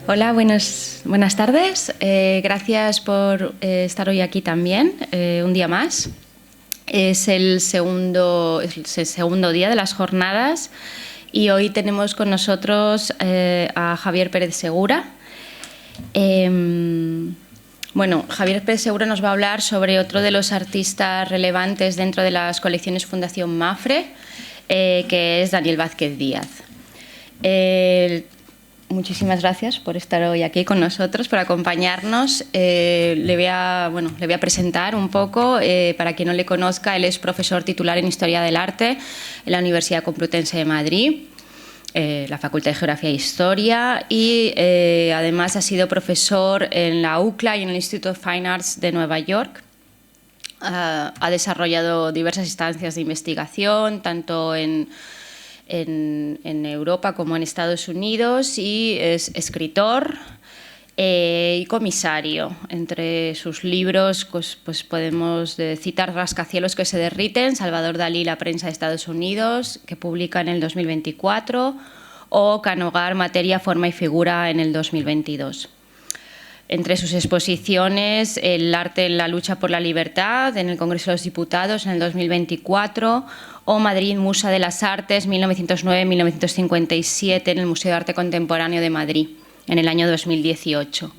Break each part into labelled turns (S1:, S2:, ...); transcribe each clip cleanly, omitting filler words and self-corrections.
S1: Hola, buenas tardes. Gracias por estar hoy aquí también, un día más. Es el segundo día de las jornadas y hoy tenemos con nosotros a Javier Pérez Segura. Javier Pérez Segura nos va a hablar sobre otro de los artistas relevantes dentro de las colecciones Fundación Mapfre, que es Daniel Vázquez Díaz. Muchísimas gracias por estar hoy aquí con nosotros, por acompañarnos. Le voy a presentar un poco. Para quien no le conozca, él es profesor titular en Historia del Arte en la Universidad Complutense de Madrid, la Facultad de Geografía e Historia, y además ha sido profesor en la UCLA y en el Institute of Fine Arts de Nueva York. Ha desarrollado diversas instancias de investigación, tanto en Europa como en Estados Unidos, y es escritor y comisario. Entre sus libros pues podemos citar Rascacielos que se derriten, Salvador Dalí, la prensa de Estados Unidos, que publica en el 2024, o Canogar, Materia, Forma y Figura, en el 2022. Entre sus exposiciones, El arte en la lucha por la libertad, en el Congreso de los Diputados en el 2024, o Madrid, Musa de las Artes, 1909-1957, en el Museo de Arte Contemporáneo de Madrid, en el año 2018.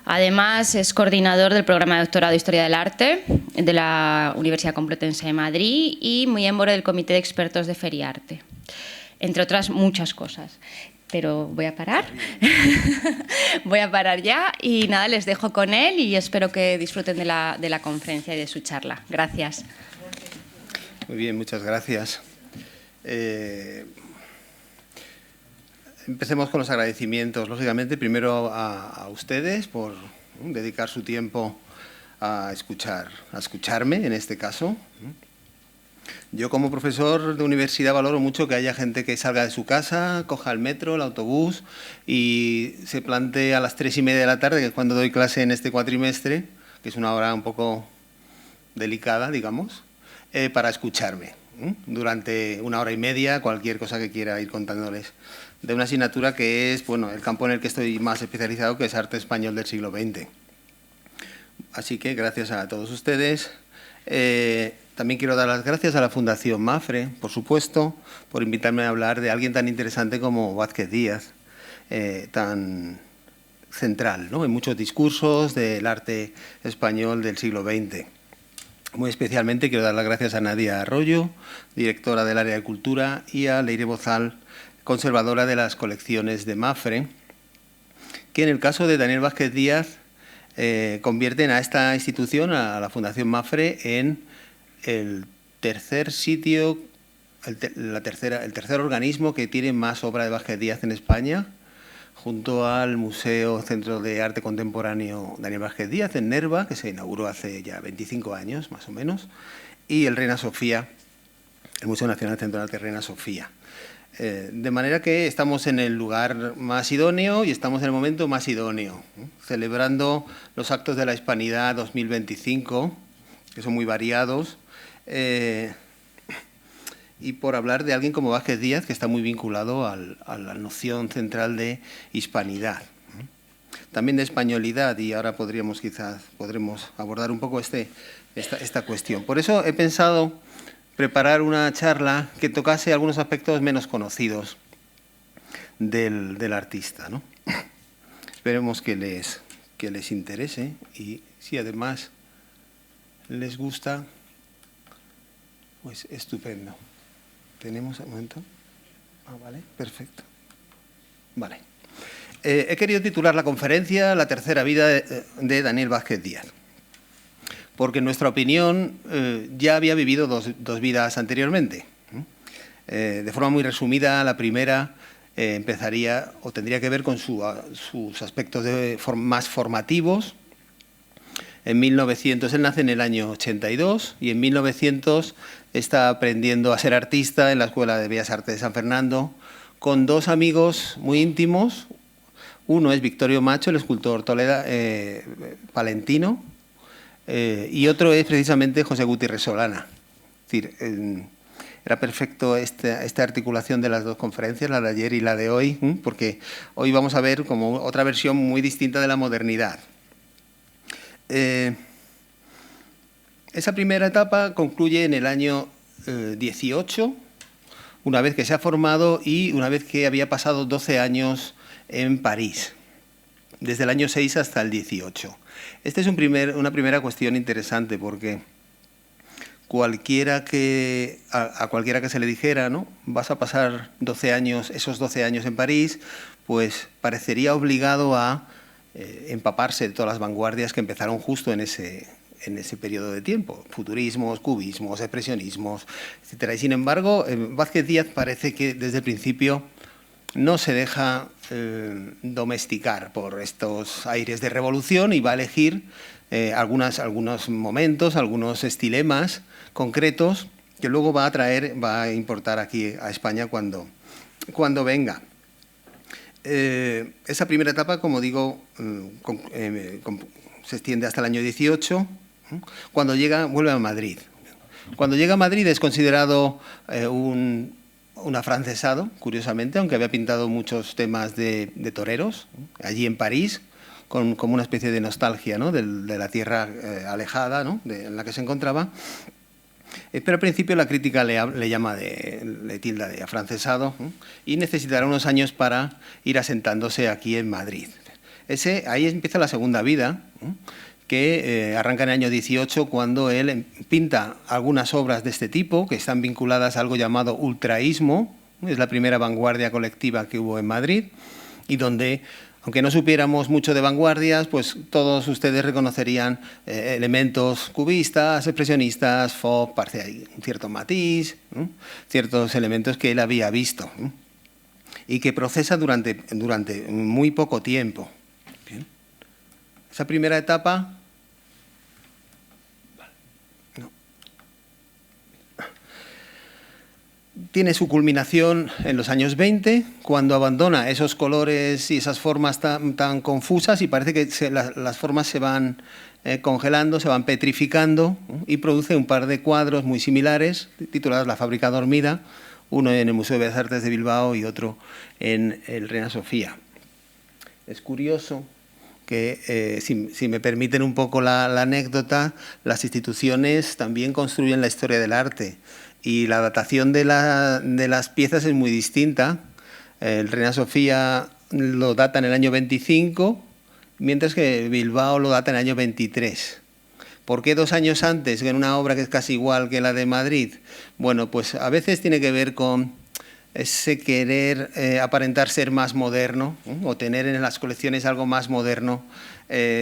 S1: Además, es coordinador del programa de doctorado de Historia del Arte de la Universidad Complutense de Madrid y miembro del Comité de Expertos de Feriarte, entre otras muchas cosas. Pero voy a parar. Voy a parar ya y nada, les dejo con él y espero que disfruten de la conferencia y de su charla. Gracias.
S2: Muy bien, muchas gracias. Empecemos con los agradecimientos, lógicamente, primero a ustedes por dedicar su tiempo a escucharme, en este caso. Yo, como profesor de universidad, valoro mucho que haya gente que salga de su casa, coja el metro, el autobús y se plantee a las 3:30 de la tarde, que es cuando doy clase en este cuatrimestre, que es una hora un poco delicada, digamos, para escucharme durante una hora y media, cualquier cosa que quiera ir contándoles, de una asignatura que es, bueno, el campo en el que estoy más especializado, que es arte español del siglo XX. Así que gracias a todos ustedes. También quiero dar las gracias a la Fundación Mapfre, por supuesto, por invitarme a hablar de alguien tan interesante como Vázquez Díaz, tan central, ¿no?, en muchos discursos del arte español del siglo XX. Muy especialmente quiero dar las gracias a Nadia Arroyo, directora del área de cultura, y a Leire Bozal, conservadora de las colecciones de Mapfre, que en el caso de Daniel Vázquez Díaz convierten a esta institución, a la Fundación Mapfre, en el tercer sitio, el tercer organismo que tiene más obra de Vázquez Díaz en España, junto al Museo Centro de Arte Contemporáneo Daniel Vázquez Díaz en Nerva, que se inauguró hace ya 25 años, más o menos, y el Reina Sofía, el Museo Nacional Centro de Arte Reina Sofía. De manera que estamos en el lugar más idóneo y estamos en el momento más idóneo, celebrando los actos de la Hispanidad 2025, que son muy variados, y por hablar de alguien como Vázquez Díaz, que está muy vinculado a la noción central de hispanidad, también de españolidad, y ahora podremos abordar un poco esta cuestión. Por eso he pensado preparar una charla que tocase algunos aspectos menos conocidos del artista, ¿no? Esperemos que les interese, y si además les gusta, pues estupendo. ¿Tenemos un momento? Vale, perfecto. Vale. He querido titular la conferencia La tercera vida de Daniel Vázquez Díaz, porque en nuestra opinión ya había vivido dos vidas anteriormente. De forma muy resumida, la primera empezaría o tendría que ver con sus aspectos más formativos. En 1900, él nace en el año 82 y en 1900 está aprendiendo a ser artista en la Escuela de Bellas Artes de San Fernando con dos amigos muy íntimos. Uno es Victorio Macho, el escultor palentino, y otro es precisamente José Gutiérrez Solana. Es decir, era perfecto esta articulación de las dos conferencias, la de ayer y la de hoy, porque hoy vamos a ver como otra versión muy distinta de la modernidad. Esa primera etapa concluye en el año 18, una vez que se ha formado y una vez que había pasado 12 años en París, desde el año 6 hasta el 18. Esta es una primera cuestión interesante porque a cualquiera que se le dijera, ¿no?, vas a pasar 12 años, esos 12 años en París, pues parecería obligado a empaparse de todas las vanguardias que empezaron justo en ese periodo de tiempo, futurismos, cubismos, expresionismos, etcétera. Y sin embargo, Vázquez Díaz parece que desde el principio no se deja domesticar por estos aires de revolución y va a elegir algunos momentos, algunos estilemas concretos que luego va a importar aquí a España cuando venga. Esa primera etapa, como digo, se extiende hasta el año 18, cuando vuelve a Madrid. Cuando llega a Madrid es considerado un afrancesado, curiosamente, aunque había pintado muchos temas de toreros, allí en París, como una especie de nostalgia, ¿no?, de la tierra alejada, ¿no?, en la que se encontraba. Pero al principio la crítica le tilda de afrancesado, y necesitará unos años para ir asentándose aquí en Madrid. Ahí empieza la segunda vida, que arranca en el año 18, cuando él pinta algunas obras de este tipo, que están vinculadas a algo llamado ultraísmo, es la primera vanguardia colectiva que hubo en Madrid, y donde, aunque no supiéramos mucho de vanguardias, pues todos ustedes reconocerían elementos cubistas, expresionistas, Fauve, parece ahí un cierto matiz, ciertos elementos que él había visto y que procesa durante muy poco tiempo. Bien. Esa primera etapa tiene su culminación en los años 20, cuando abandona esos colores y esas formas tan confusas y parece que las formas se van congelando, se van petrificando, y produce un par de cuadros muy similares, titulados La fábrica dormida, uno en el Museo de Bellas Artes de Bilbao y otro en el Reina Sofía. Es curioso que, si me permiten un poco la anécdota, las instituciones también construyen la historia del arte. Y la datación de las piezas es muy distinta. El Reina Sofía lo data en el año 25, mientras que Bilbao lo data en el año 23. ¿Por qué 2 años antes, en una obra que es casi igual que la de Madrid? Bueno, pues a veces tiene que ver con ese querer aparentar ser más moderno, o tener en las colecciones algo más moderno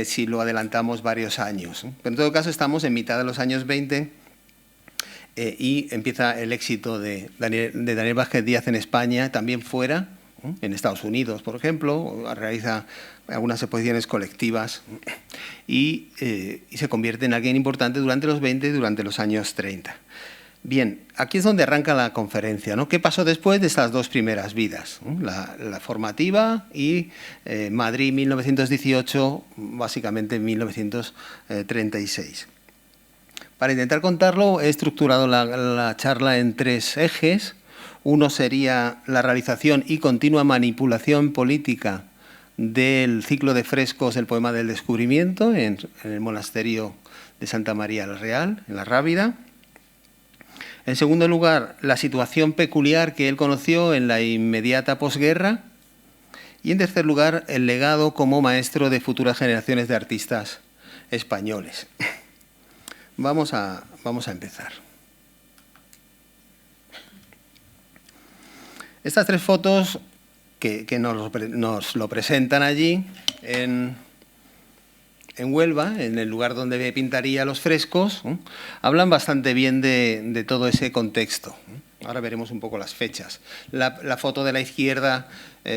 S2: si lo adelantamos varios años. Pero en todo caso estamos en mitad de los años 20, y empieza el éxito de Daniel Vázquez Díaz en España, también fuera, en Estados Unidos, por ejemplo, realiza algunas exposiciones colectivas y se convierte en alguien importante durante los 20 y durante los años 30. Bien, aquí es donde arranca la conferencia, ¿no? ¿Qué pasó después de estas dos primeras vidas? La formativa y Madrid 1918, básicamente 1936. Para intentar contarlo, he estructurado la charla en 3 ejes. Uno sería la realización y continua manipulación política del ciclo de frescos El poema del descubrimiento en el monasterio de Santa María el Real, en la Rábida. En segundo lugar, la situación peculiar que él conoció en la inmediata posguerra. Y en tercer lugar, el legado como maestro de futuras generaciones de artistas españoles. Vamos a empezar. Estas 3 fotos que nos lo presentan allí en Huelva, en el lugar donde pintaría los frescos, hablan bastante bien de todo ese contexto. Ahora veremos un poco las fechas. La foto de la izquierda,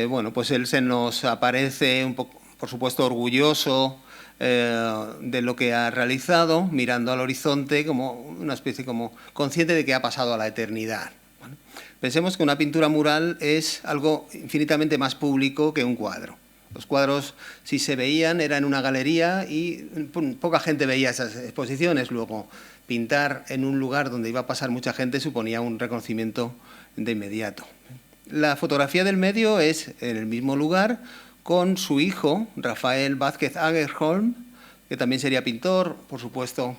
S2: bueno, pues él se nos aparece un poco, por supuesto, orgulloso de lo que ha realizado, mirando al horizonte como una especie, como consciente de que ha pasado a la eternidad. ¿Vale? Pensemos que una pintura mural es algo infinitamente más público que un cuadro. Los cuadros, si se veían, eran en una galería y poca gente veía esas exposiciones. Luego pintar en un lugar donde iba a pasar mucha gente suponía un reconocimiento de inmediato. La fotografía del medio es en el mismo lugar con su hijo, Rafael Vázquez Agerholm, que también sería pintor, por supuesto,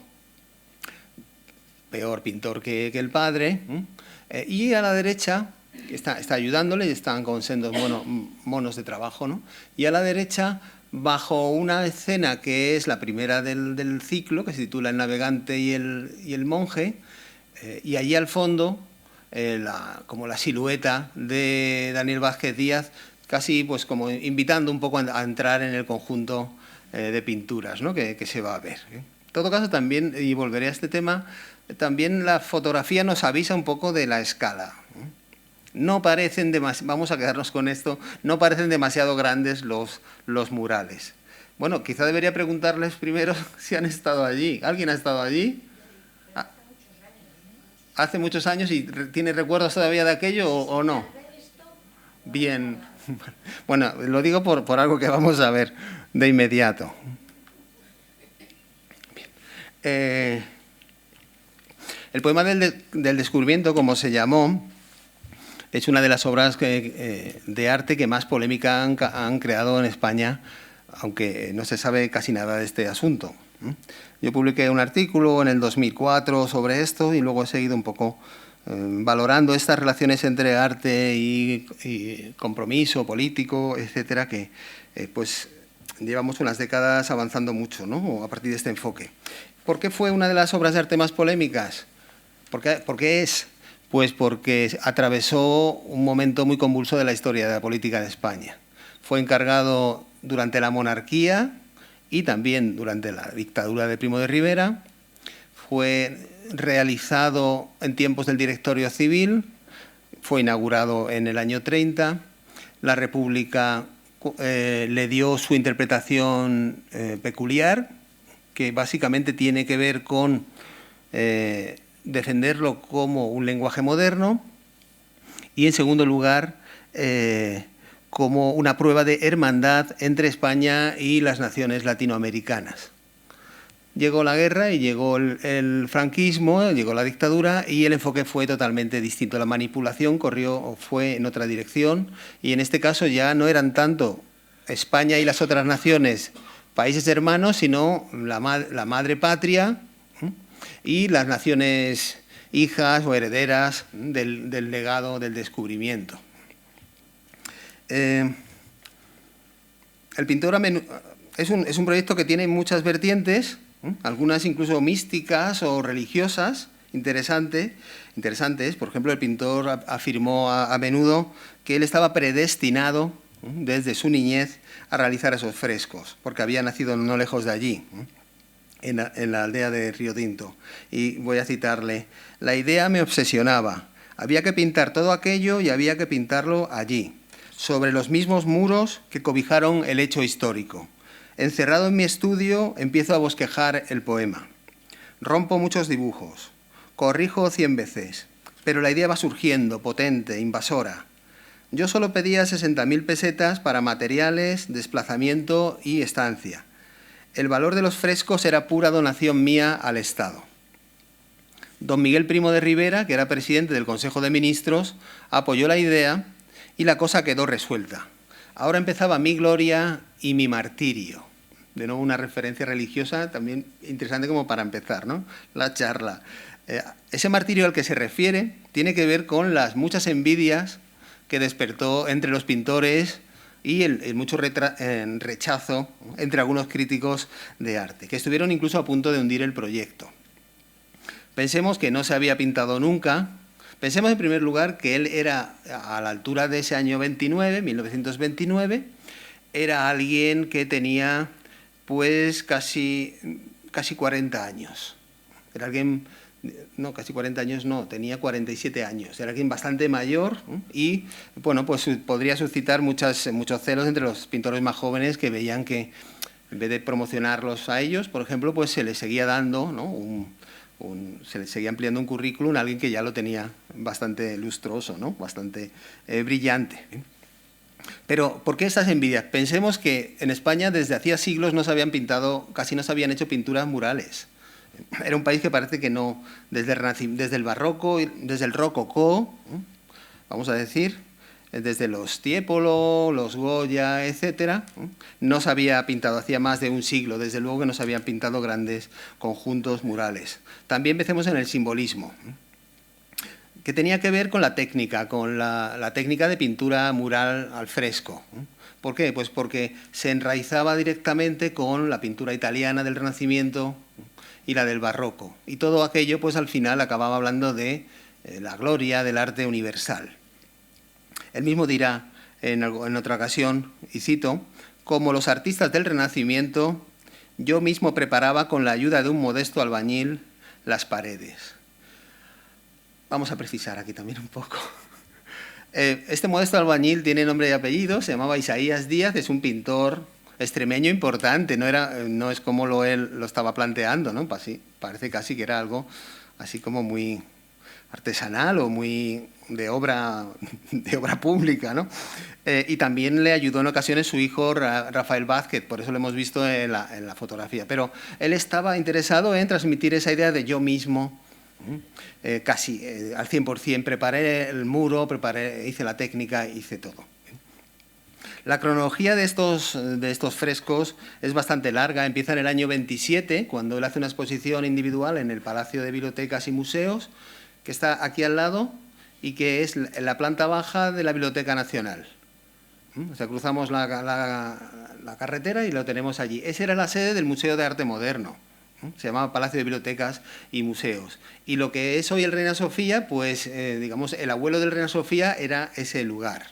S2: peor pintor que el padre. Y a la derecha, está ayudándole, están con sendos monos de trabajo, ¿no? Y a la derecha, bajo una escena que es la primera del ciclo, que se titula El navegante y el monje, y allí al fondo, como la silueta de Daniel Vázquez Díaz, casi pues como invitando un poco a entrar en el conjunto de pinturas, ¿no? que se va a ver. En todo caso, también, y volveré a este tema, también la fotografía nos avisa un poco de la escala. No parecen vamos a quedarnos con esto, no parecen demasiado grandes los murales. Bueno, quizá debería preguntarles primero si han estado allí. ¿Alguien ha estado allí? Hace muchos años y tiene recuerdos todavía de aquello o no. Bien. Bueno, lo digo por algo que vamos a ver de inmediato. Bien. El poema del descubrimiento, como se llamó, es una de las obras de arte que más polémica han creado en España, aunque no se sabe casi nada de este asunto. Yo publiqué un artículo en el 2004 sobre esto y luego he seguido un poco valorando estas relaciones entre arte y compromiso político, etcétera, que pues llevamos unas décadas avanzando mucho, ¿no? A partir de este enfoque. ¿Por qué fue una de las obras de arte más polémicas? ¿Por qué es? Pues porque atravesó un momento muy convulso de la historia de la política de España. Fue encargado durante la monarquía y también durante la dictadura de Primo de Rivera. Fue realizado en tiempos del Directorio Civil, fue inaugurado en el año 30. La República le dio su interpretación peculiar, que básicamente tiene que ver con defenderlo como un lenguaje moderno y, en segundo lugar, como una prueba de hermandad entre España y las naciones latinoamericanas. Llegó la guerra y llegó el franquismo, llegó la dictadura y el enfoque fue totalmente distinto. La manipulación fue en otra dirección y en este caso ya no eran tanto España y las otras naciones países hermanos, sino la madre patria y las naciones hijas o herederas del legado del descubrimiento. El pintor es un proyecto que tiene muchas vertientes, algunas incluso místicas o religiosas, interesantes. Por ejemplo, el pintor afirmó a menudo que él estaba predestinado desde su niñez a realizar esos frescos, porque había nacido no lejos de allí, en la aldea de Río Tinto. Y voy a citarle: la idea me obsesionaba, había que pintar todo aquello y había que pintarlo allí, sobre los mismos muros que cobijaron el hecho histórico. Encerrado en mi estudio, empiezo a bosquejar el poema. Rompo muchos dibujos, corrijo 100 veces, pero la idea va surgiendo, potente, invasora. Yo solo pedía 60.000 pesetas para materiales, desplazamiento y estancia. El valor de los frescos era pura donación mía al Estado. Don Miguel Primo de Rivera, que era presidente del Consejo de Ministros, apoyó la idea y la cosa quedó resuelta. Ahora empezaba mi gloria y mi martirio. De nuevo una referencia religiosa también interesante como para empezar, ¿no?, la charla. Ese martirio al que se refiere tiene que ver con las muchas envidias que despertó entre los pintores y el mucho rechazo entre algunos críticos de arte, que estuvieron incluso a punto de hundir el proyecto. Pensemos que no se había pintado nunca. Pensemos en primer lugar que él era, a la altura de ese año 1929, era alguien que tenía pues casi 40 años. Era alguien, no, casi 40 años no, tenía 47 años. Era alguien bastante mayor y, bueno, pues podría suscitar muchos celos entre los pintores más jóvenes que veían que, en vez de promocionarlos a ellos, por ejemplo, pues se les seguía dando, ¿no?, se les seguía ampliando un currículum a alguien que ya lo tenía bastante lustroso, ¿no?, bastante brillante. Pero, ¿por qué estas envidias? Pensemos que en España desde hacía siglos no se habían pintado, casi no se habían hecho pinturas murales. Era un país que parece que no, desde el barroco, desde el rococó, vamos a decir, desde los Tiepolo, los Goya, etcétera, no se había pintado, hacía más de un siglo, desde luego que no se habían pintado grandes conjuntos murales. También empecemos en el simbolismo, que tenía que ver con la técnica, con la técnica de pintura mural al fresco. ¿Por qué? Pues porque se enraizaba directamente con la pintura italiana del Renacimiento y la del Barroco. Y todo aquello, pues al final acababa hablando de la gloria del arte universal. Él mismo dirá en otra ocasión, y cito, como los artistas del Renacimiento, yo mismo preparaba con la ayuda de un modesto albañil las paredes. Vamos a precisar aquí también un poco. Este modesto albañil tiene nombre y apellido, se llamaba Isaías Díaz, es un pintor extremeño importante, no es como él lo estaba planteando, ¿no? Parece casi que era algo así como muy artesanal o muy de obra pública, ¿no? Y también le ayudó en ocasiones su hijo Rafael Vázquez, por eso lo hemos visto en la fotografía. Pero él estaba interesado en transmitir esa idea de yo mismo, casi al 100%, preparé el muro, hice la técnica, hice todo. La cronología de estos frescos es bastante larga, empieza en el año 27, cuando él hace una exposición individual en el Palacio de Bibliotecas y Museos, que está aquí al lado y que es la planta baja de la Biblioteca Nacional. O sea, cruzamos la carretera y lo tenemos allí. Esa era la sede del Museo de Arte Moderno. Se llamaba Palacio de Bibliotecas y Museos. Y lo que es hoy el Reina Sofía, pues, digamos, el abuelo del Reina Sofía era ese lugar.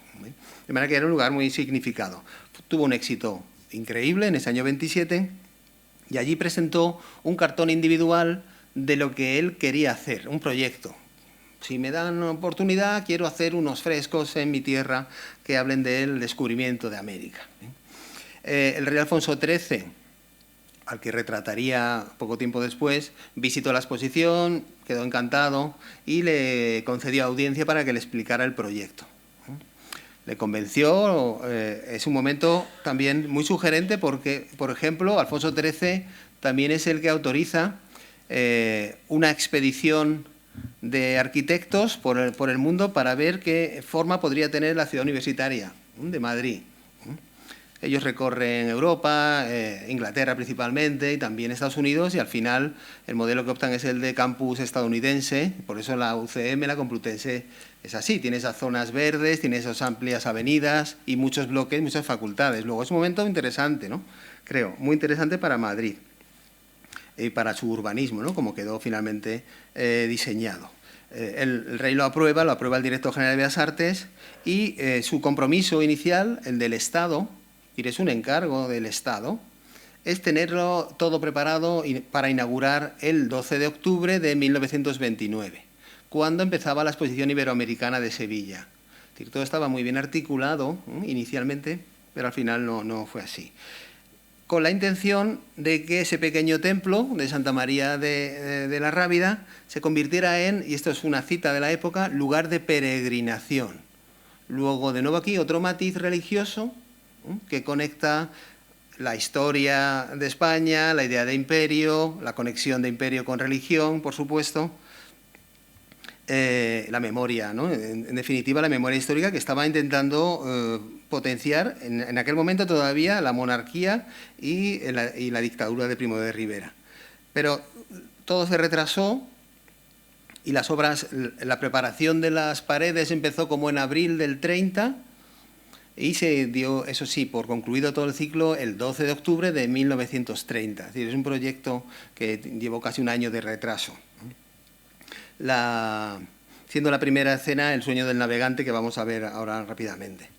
S2: De manera que era un lugar muy significado. Tuvo un éxito increíble en ese año 27 y allí presentó un cartón individual de lo que él quería hacer, un proyecto. Si me dan oportunidad, quiero hacer unos frescos en mi tierra que hablen del descubrimiento de América. El rey Alfonso XIII, al que retrataría poco tiempo después, visitó la exposición, quedó encantado y le concedió audiencia para que le explicara el proyecto. Le convenció, es un momento también muy sugerente porque, por ejemplo, Alfonso XIII también es el que autoriza una expedición de arquitectos por el mundo para ver qué forma podría tener la ciudad universitaria de Madrid. Ellos recorren Europa, Inglaterra principalmente, y también Estados Unidos, y al final el modelo que optan es el de campus estadounidense, por eso la UCM, la Complutense, es así, tiene esas zonas verdes, tiene esas amplias avenidas y muchos bloques, muchas facultades. Luego es un momento interesante, ¿no? Creo, muy interesante para Madrid y para su urbanismo, ¿no? Como quedó finalmente diseñado. El rey lo aprueba el director general de Bellas Artes y su compromiso inicial, el del Estado, y es un encargo del Estado, es tenerlo todo preparado para inaugurar el 12 de octubre de 1929, cuando empezaba la Exposición Iberoamericana de Sevilla. Es decir, todo estaba muy bien articulado inicialmente, pero al final no fue así. Con la intención de que ese pequeño templo de Santa María de la Rábida se convirtiera en, y esto es una cita de la época, lugar de peregrinación. Luego, de nuevo aquí, otro matiz religioso que conecta la historia de España, la idea de imperio, la conexión de imperio con religión, por supuesto, la memoria, ¿no? En definitiva, la memoria histórica que estaba intentando potenciar en aquel momento todavía la monarquía y la dictadura de Primo de Rivera. Pero todo se retrasó y las obras, la preparación de las paredes empezó como en abril del 30 y se dio, eso sí, por concluido todo el ciclo el 12 de octubre de 1930. Es decir, es un proyecto que llevó casi un año de retraso. Siendo la primera escena El sueño del navegante, que vamos a ver ahora rápidamente.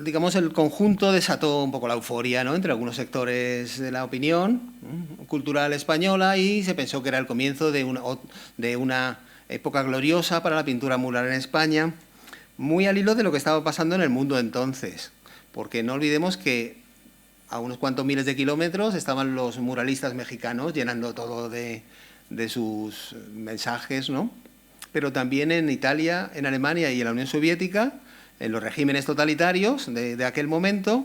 S2: Digamos, el conjunto desató un poco la euforia, ¿no?, entre algunos sectores de la opinión cultural española y se pensó que era el comienzo de una época gloriosa para la pintura mural en España, muy al hilo de lo que estaba pasando en el mundo entonces, porque no olvidemos que a unos cuantos miles de kilómetros estaban los muralistas mexicanos llenando todo de sus mensajes, ¿no? Pero también en Italia, en Alemania y en la Unión Soviética, en los regímenes totalitarios de aquel momento,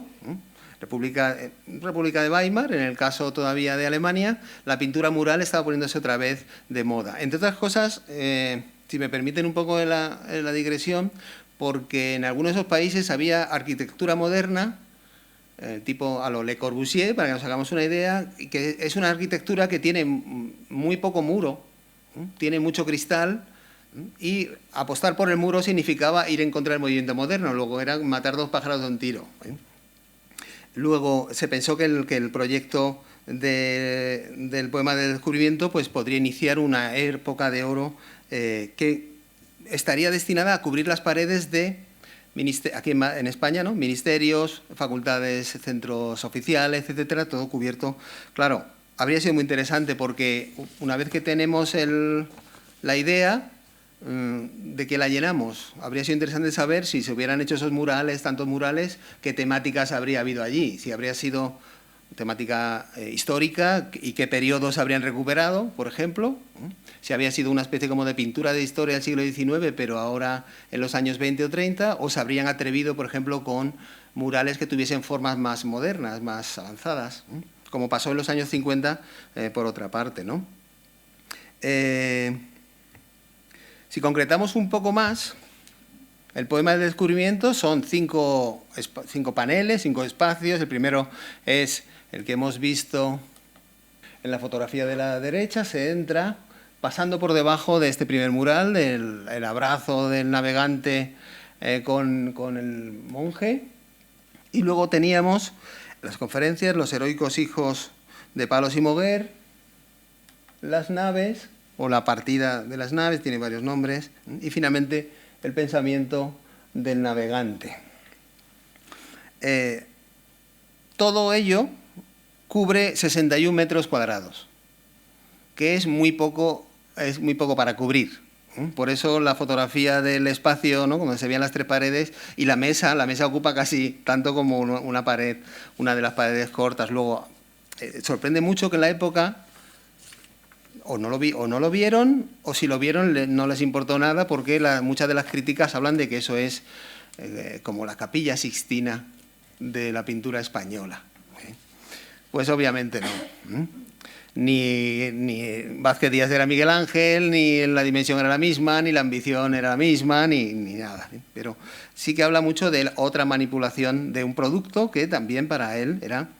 S2: República de Weimar, en el caso todavía de Alemania, la pintura mural estaba poniéndose otra vez de moda. Entre otras cosas, si me permiten un poco la digresión, porque en algunos de esos países había arquitectura moderna, tipo a lo Le Corbusier, para que nos hagamos una idea, que es una arquitectura que tiene muy poco muro, tiene mucho cristal, y apostar por el muro significaba ir en contra del movimiento moderno, luego era matar dos pájaros de un tiro. Luego se pensó que el proyecto del poema del descubrimiento pues, podría iniciar una época de oro que estaría destinada a cubrir las paredes de, aquí en España, ¿no? Ministerios, facultades, centros oficiales, etcétera, todo cubierto. Claro, habría sido muy interesante porque una vez que tenemos la idea de que la llenamos, habría sido interesante saber si se hubieran hecho esos murales, tantos murales, qué temáticas habría habido allí, si habría sido temática histórica y qué periodos habrían recuperado, por ejemplo, si había sido una especie como de pintura de historia del siglo XIX, pero ahora en los años 20 o 30, o se habrían atrevido, por ejemplo, con murales que tuviesen formas más modernas, más avanzadas, como pasó en los años 50, por otra parte, ¿no? Si concretamos un poco más, el poema del descubrimiento son cinco paneles, 5 espacios. El primero es el que hemos visto en la fotografía de la derecha. Se entra pasando por debajo de este primer mural, el abrazo del navegante con el monje. Y luego teníamos las conferencias, los heroicos hijos de Palos y Moguer, las naves, o la partida de las naves, tiene varios nombres, y finalmente el pensamiento del navegante. Todo ello cubre 61 metros cuadrados, que es muy poco para cubrir. Por eso la fotografía del espacio, ¿no? Como se veían las 3 paredes, y la mesa ocupa casi tanto como una pared, una de las paredes cortas. Luego, sorprende mucho que en la época o no lo vieron, o si lo vieron no les importó nada, porque muchas de las críticas hablan de que eso es como la Capilla Sixtina de la pintura española. Pues obviamente no. Ni Vázquez Díaz era Miguel Ángel, ni la dimensión era la misma, ni la ambición era la misma, ni nada. Pero sí que habla mucho de otra manipulación de un producto que también para él era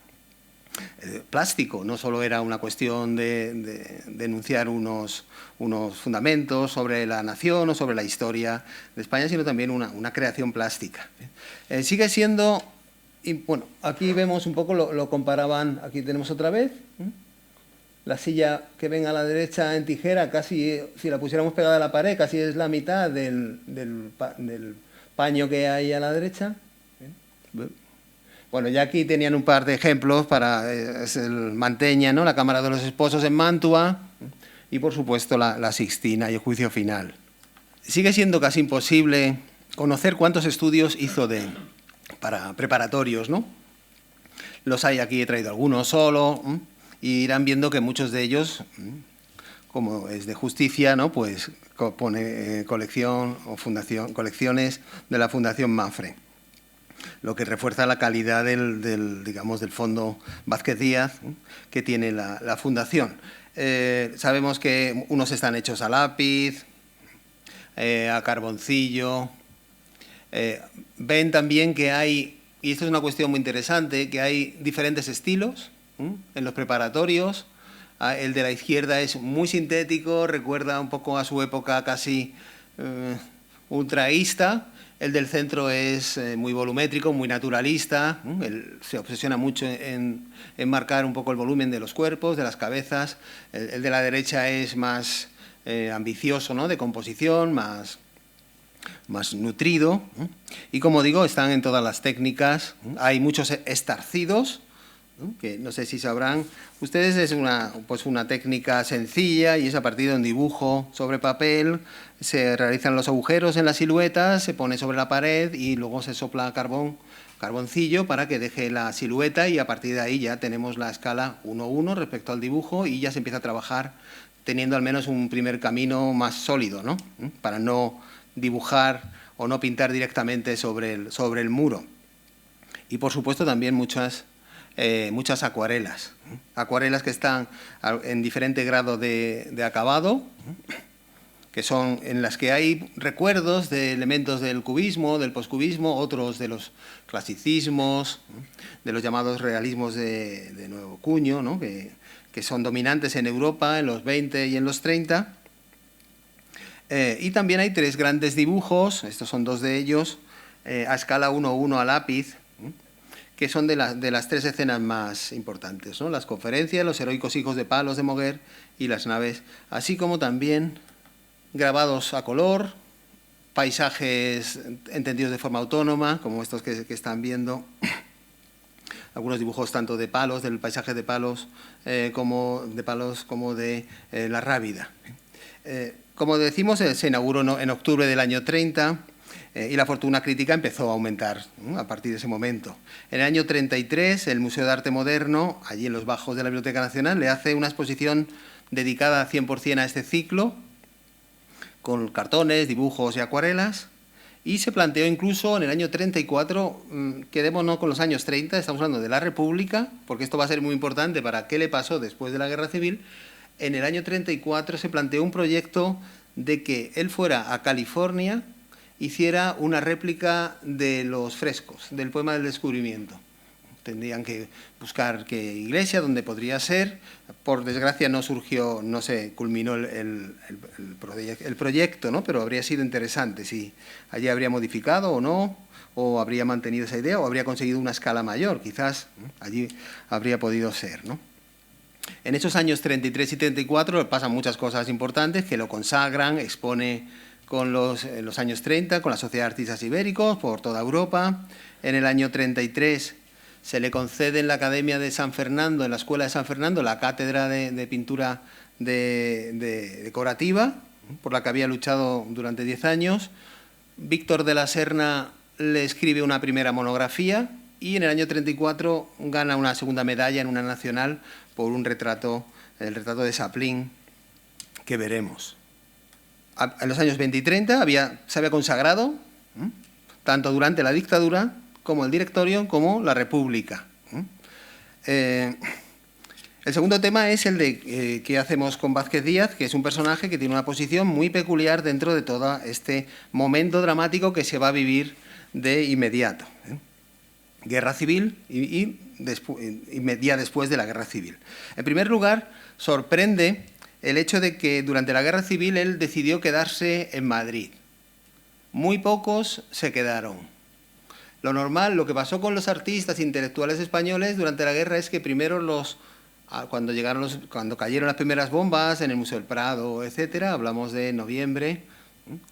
S2: plástico, no solo era una cuestión de enunciar unos fundamentos sobre la nación o sobre la historia de España, sino también una creación plástica. Sigue siendo, y bueno, aquí vemos un poco, lo comparaban, aquí tenemos otra vez, la silla que ven a la derecha en tijera, casi, si la pusiéramos pegada a la pared, casi es la mitad del paño que hay a la derecha. Bueno, ya aquí tenían un par de ejemplos es el Manteña, ¿no? La Cámara de los Esposos en Mantua, y por supuesto la Sixtina y el Juicio Final. Sigue siendo casi imposible conocer cuántos estudios hizo para preparatorios, ¿no? Los hay aquí, he traído algunos solo, y irán viendo que muchos de ellos, como es de justicia, ¿no? Pues pone colección o fundación, colecciones de la Fundación Mapfre, lo que refuerza la calidad del fondo Vázquez Díaz que tiene la fundación. Sabemos que unos están hechos a lápiz, a carboncillo. Ven también que hay, y esto es una cuestión muy interesante, que hay diferentes estilos en los preparatorios. El de la izquierda es muy sintético, recuerda un poco a su época casi ultraísta. El del centro es muy volumétrico, muy naturalista. Él se obsesiona mucho en marcar un poco el volumen de los cuerpos, de las cabezas. El de la derecha es más ambicioso, ¿no? De composición, más nutrido. Y como digo, están en todas las técnicas. Hay muchos estarcidos, que no sé si sabrán ustedes, es una técnica sencilla y es a partir de un dibujo sobre papel. Se realizan los agujeros en la silueta, se pone sobre la pared y luego se sopla carboncillo para que deje la silueta, y a partir de ahí ya tenemos la escala 1:1 respecto al dibujo, y ya se empieza a trabajar teniendo al menos un primer camino más sólido, ¿no? Para no dibujar o no pintar directamente sobre el muro. Y, por supuesto, también muchas acuarelas. Acuarelas que están en diferente grado de acabado, que son en las que hay recuerdos de elementos del cubismo, del poscubismo, otros de los clasicismos, de los llamados realismos de nuevo cuño, ¿no? que son dominantes en Europa en los 20 y en los 30. Y también hay 3 grandes dibujos, estos son 2 de ellos, a escala 1:1 a lápiz, que son de las 3 escenas más importantes, ¿no? Las conferencias, los heroicos hijos de Palos de Moguer y las naves, así como también grabados a color, paisajes entendidos de forma autónoma, como estos que están viendo, algunos dibujos tanto de Palos, del paisaje de Palos, como de La Rábida. Como decimos, se inauguró en octubre del año 30 y la fortuna crítica empezó a aumentar, ¿no? A partir de ese momento. En el año 33, el Museo de Arte Moderno, allí en los bajos de la Biblioteca Nacional, le hace una exposición dedicada 100% a este ciclo, con cartones, dibujos y acuarelas, y se planteó incluso en el año 34, quedémonos con los años 30, estamos hablando de la República, porque esto va a ser muy importante para qué le pasó después de la Guerra Civil. En el año 34 se planteó un proyecto de que él fuera a California, hiciera una réplica de los frescos, del poema del descubrimiento. Tendrían que buscar qué iglesia, dónde podría ser. Por desgracia no surgió, no se culminó el proyecto, ¿no? Pero habría sido interesante si allí habría modificado o no, o habría mantenido esa idea, o habría conseguido una escala mayor, quizás allí habría podido ser, ¿no? En esos años 33 y 34 pasan muchas cosas importantes que lo consagran, expone con en los años 30 con la Sociedad de Artistas Ibéricos por toda Europa. En el año 33 se le concede en la Academia de San Fernando, en la Escuela de San Fernando, la cátedra de pintura decorativa, por la que había luchado durante 10 años. Víctor de la Serna le escribe una primera monografía y en el año 34 gana una segunda medalla en una nacional por un retrato, el retrato de Chaplin, que veremos. En los años 20 y 30 se había consagrado, tanto durante la dictadura, como el directorio, como la República. El segundo tema es el de qué hacemos con Vázquez Díaz, que es un personaje que tiene una posición muy peculiar dentro de todo este momento dramático que se va a vivir de inmediato. Guerra civil y día después de la Guerra Civil. En primer lugar, sorprende el hecho de que durante la Guerra Civil él decidió quedarse en Madrid. Muy pocos se quedaron. Lo normal, lo que pasó con los artistas intelectuales españoles durante la guerra es que primero cuando cayeron las primeras bombas en el Museo del Prado, etcétera, hablamos de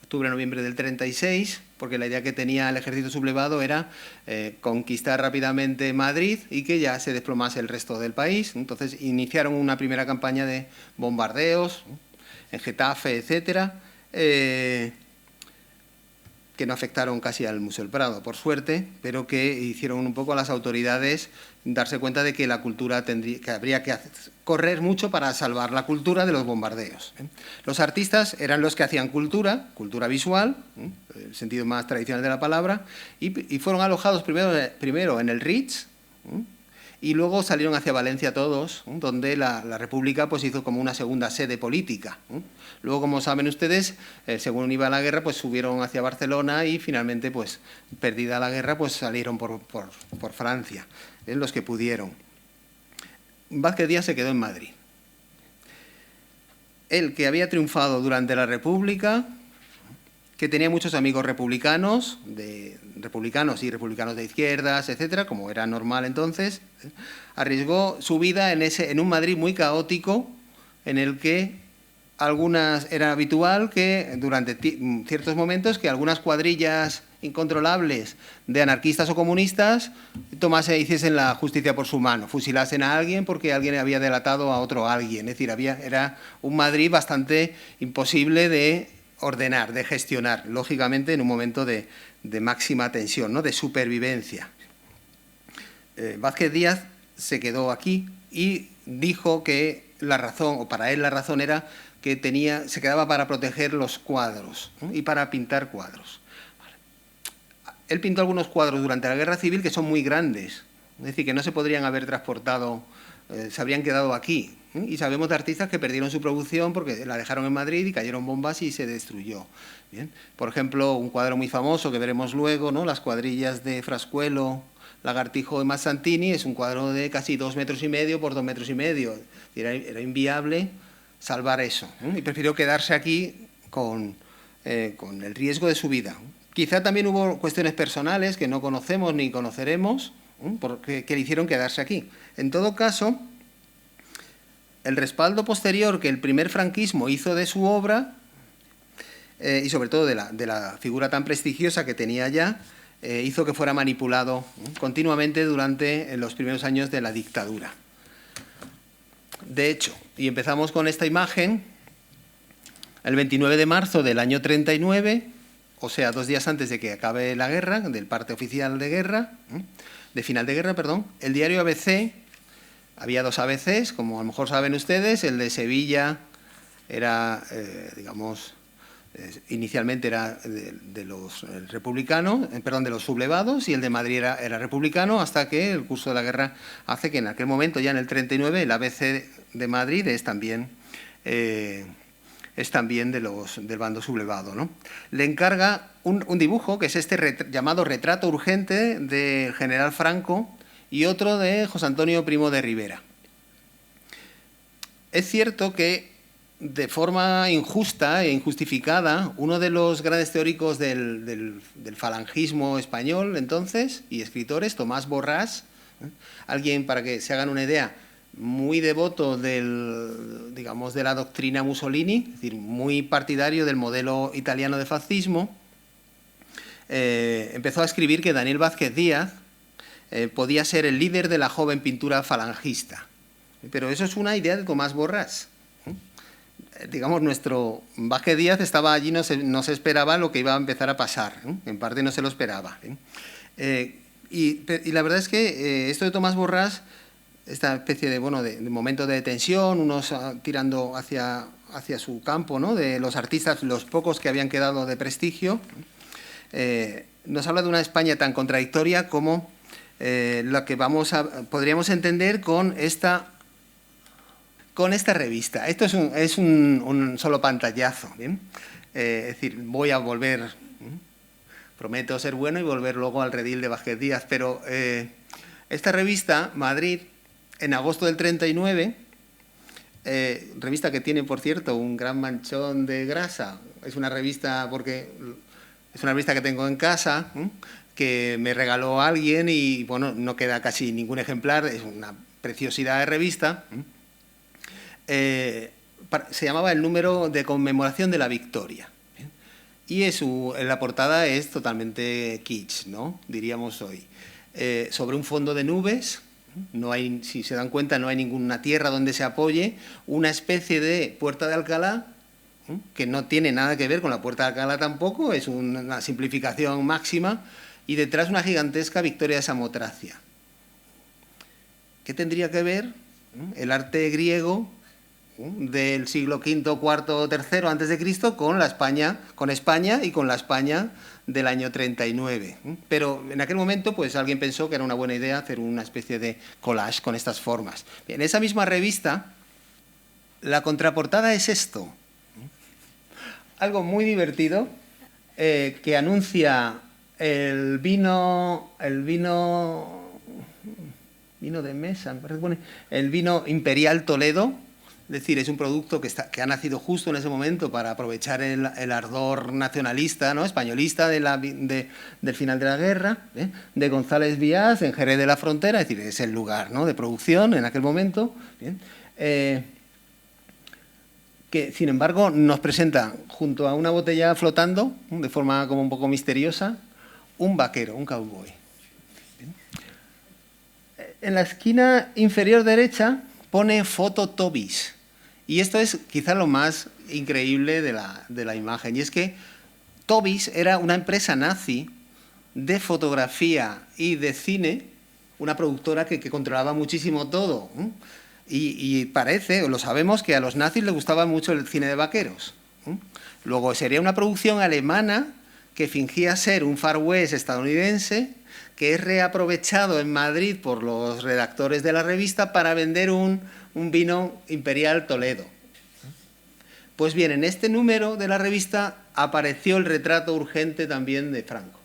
S2: octubre-noviembre del 36, porque la idea que tenía el ejército sublevado era conquistar rápidamente Madrid y que ya se desplomase el resto del país. Entonces iniciaron una primera campaña de bombardeos en Getafe, etcétera, que no afectaron casi al Museo del Prado, por suerte, pero que hicieron un poco a las autoridades darse cuenta de que la cultura que habría que correr mucho para salvar la cultura de los bombardeos. Los artistas eran los que hacían cultura visual, el sentido más tradicional de la palabra, y fueron alojados primero en el Ritz, y luego salieron hacia Valencia todos, donde la República pues hizo como una segunda sede política. Luego, como saben ustedes, según iba la guerra, pues subieron hacia Barcelona y finalmente, pues perdida la guerra, pues salieron por Francia, los que pudieron. Vázquez Díaz se quedó en Madrid. Él, que había triunfado durante la República, que tenía muchos amigos republicanos y republicanos de izquierdas, etcétera, como era normal entonces, arriesgó su vida en un Madrid muy caótico, en el que era habitual que durante ciertos momentos que algunas cuadrillas incontrolables de anarquistas o comunistas hiciesen la justicia por su mano, fusilasen a alguien porque alguien había delatado a otro alguien. Es decir, era un Madrid bastante imposible de ordenar, de gestionar, lógicamente en un momento de máxima tensión, ¿no? De supervivencia. Vázquez Díaz se quedó aquí y dijo que para él la razón era que se quedaba para proteger los cuadros, ¿no? Y para pintar cuadros. él pintó algunos cuadros durante la Guerra Civil que son muy grandes, es decir, que no se podrían haber transportado, se habrían quedado aquí. Y sabemos de artistas que perdieron su producción porque la dejaron en Madrid y cayeron bombas y se destruyó. Bien. Por ejemplo, un cuadro muy famoso que veremos luego, ¿no? Las cuadrillas de Frascuelo, Lagartijo y Mazzantini, es un cuadro de casi 2,5 metros por 2,5 metros. Era inviable salvar eso, y prefirió quedarse aquí con el riesgo de su vida. Quizá también hubo cuestiones personales que no conocemos ni conoceremos, que le hicieron quedarse aquí. En todo caso, el respaldo posterior que el primer franquismo hizo de su obra, y sobre todo de la figura tan prestigiosa que tenía ya, hizo que fuera manipulado continuamente durante los primeros años de la dictadura. De hecho, y empezamos con esta imagen, el 29 de marzo del año 39, o sea, 2 días antes de que acabe la guerra, del parte oficial de guerra, de final de guerra, perdón, el diario ABC, había 2 ABCs, como a lo mejor saben ustedes, el de Sevilla era, digamos, inicialmente era de los republicanos, perdón, de los sublevados, y el de Madrid era republicano, hasta que el curso de la guerra hace que en aquel momento, ya en el 39, el ABC de Madrid es también del bando sublevado, ¿no? Le encarga un dibujo, que es este llamado retrato urgente del general Franco, y otro de José Antonio Primo de Rivera. Es cierto que, de forma injusta e injustificada, uno de los grandes teóricos del falangismo español entonces, y escritores, Tomás Borrás, alguien, para que se hagan una idea, muy devoto digamos, de la doctrina Mussolini, es decir, muy partidario del modelo italiano de fascismo, empezó a escribir que Daniel Vázquez Díaz podía ser el líder de la joven pintura falangista. Pero eso es una idea de Tomás Borrás. Digamos, nuestro Vázquez Díaz estaba allí, no se esperaba lo que iba a empezar a pasar, en parte no se lo esperaba. Y la verdad es que esto de Tomás Borrás, esta especie de momento de tensión, unos tirando hacia su campo, ¿no?, de los artistas, los pocos que habían quedado de prestigio, nos habla de una España tan contradictoria como la que podríamos entender con esta revista. Esto es un solo pantallazo, ¿bien? Es decir, voy a volver, prometo ser bueno y volver luego al redil de Vázquez Díaz, pero esta revista, Madrid, en agosto del 39, revista que tiene, por cierto, un gran manchón de grasa, es una revista que tengo en casa, que me regaló alguien y, bueno, no queda casi ningún ejemplar, es una preciosidad de revista. Se llamaba el número de conmemoración de la victoria. Y la portada es totalmente kitsch, ¿no?, diríamos hoy. Sobre un fondo de nubes, no hay, si se dan cuenta, no hay ninguna tierra donde se apoye, una especie de Puerta de Alcalá, que no tiene nada que ver con la Puerta de Alcalá tampoco, es una simplificación máxima, y detrás una gigantesca Victoria de Samotracia. ¿Qué tendría que ver el arte griego del siglo V, IV, III antes de Cristo con España y con la España del año 39? Pero en aquel momento, pues alguien pensó que era una buena idea hacer una especie de collage con estas formas. En esa misma revista, la contraportada es esto, algo muy divertido, que anuncia el vino de mesa, me parece que pone, el vino Imperial Toledo. Es decir, es un producto que ha nacido justo en ese momento para aprovechar el ardor nacionalista, ¿no?, españolista del final de la guerra, de González Víaz, en Jerez de la Frontera, es decir, es el lugar, ¿no?, de producción en aquel momento, ¿bien? Que, sin embargo, nos presenta, junto a una botella flotando, de forma como un poco misteriosa, un vaquero, un cowboy. ¿Bien? En la esquina inferior derecha pone foto Tobis. Y esto es quizá lo más increíble de la imagen. Y es que Tobis era una empresa nazi de fotografía y de cine, una productora que controlaba muchísimo todo. Y parece, o lo sabemos, que a los nazis les gustaba mucho el cine de vaqueros. Luego sería una producción alemana que fingía ser un Far West estadounidense, que es reaprovechado en Madrid por los redactores de la revista para vender un vino imperial Toledo. Pues bien, en este número de la revista apareció el retrato urgente también de Franco.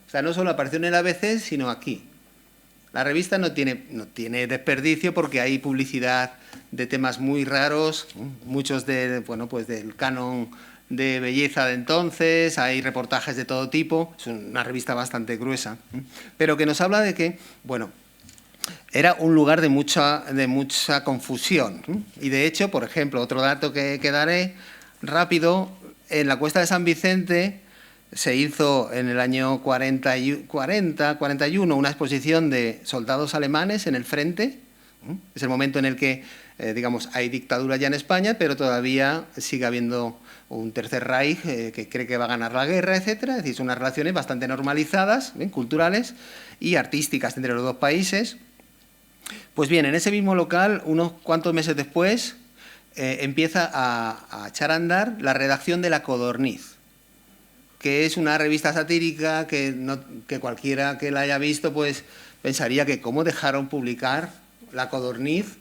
S2: O sea, no solo apareció en el ABC, sino aquí. La revista no tiene desperdicio porque hay publicidad de temas muy raros, muchos pues del canon de belleza de entonces, hay reportajes de todo tipo, es una revista bastante gruesa, pero que nos habla de que, bueno, era un lugar de mucha confusión. Y de hecho, por ejemplo, otro dato que daré rápido, en la Cuesta de San Vicente se hizo en el año 41 una exposición de soldados alemanes en el frente. Es el momento en el que, digamos, hay dictadura ya en España, pero todavía sigue habiendo un tercer Reich que cree que va a ganar la guerra, etcétera. Es decir, son unas relaciones bastante normalizadas, culturales y artísticas entre los dos países. Pues bien, en ese mismo local, unos cuantos meses después, empieza a echar a andar la redacción de La Codorniz, que es una revista satírica que cualquiera que la haya visto pues pensaría que cómo dejaron publicar La Codorniz,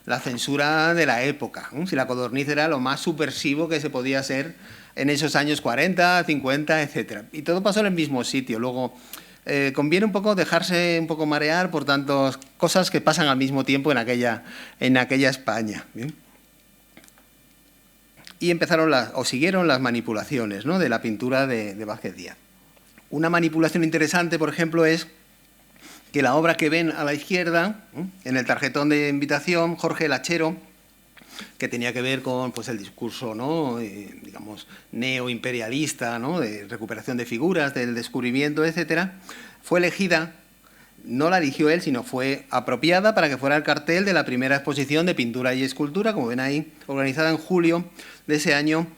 S2: la censura de la época, si La Codorniz era lo más subversivo que se podía hacer en esos años 40, 50, etcétera. Y todo pasó en el mismo sitio. Luego, conviene un poco dejarse un poco marear por tantas cosas que pasan al mismo tiempo en aquella España. ¿Bien? Y siguieron las manipulaciones, ¿no?, de la pintura de Vázquez Díaz. Una manipulación interesante, por ejemplo, es que la obra que ven a la izquierda, en el tarjetón de invitación, Jorge el Hachero, que tenía que ver con pues, el discurso, ¿no?, digamos, neoimperialista, ¿no?, de recuperación de figuras, del descubrimiento, etcétera, fue elegida, no la eligió él, sino fue apropiada para que fuera el cartel de la primera exposición de pintura y escultura, como ven ahí, organizada en julio de ese año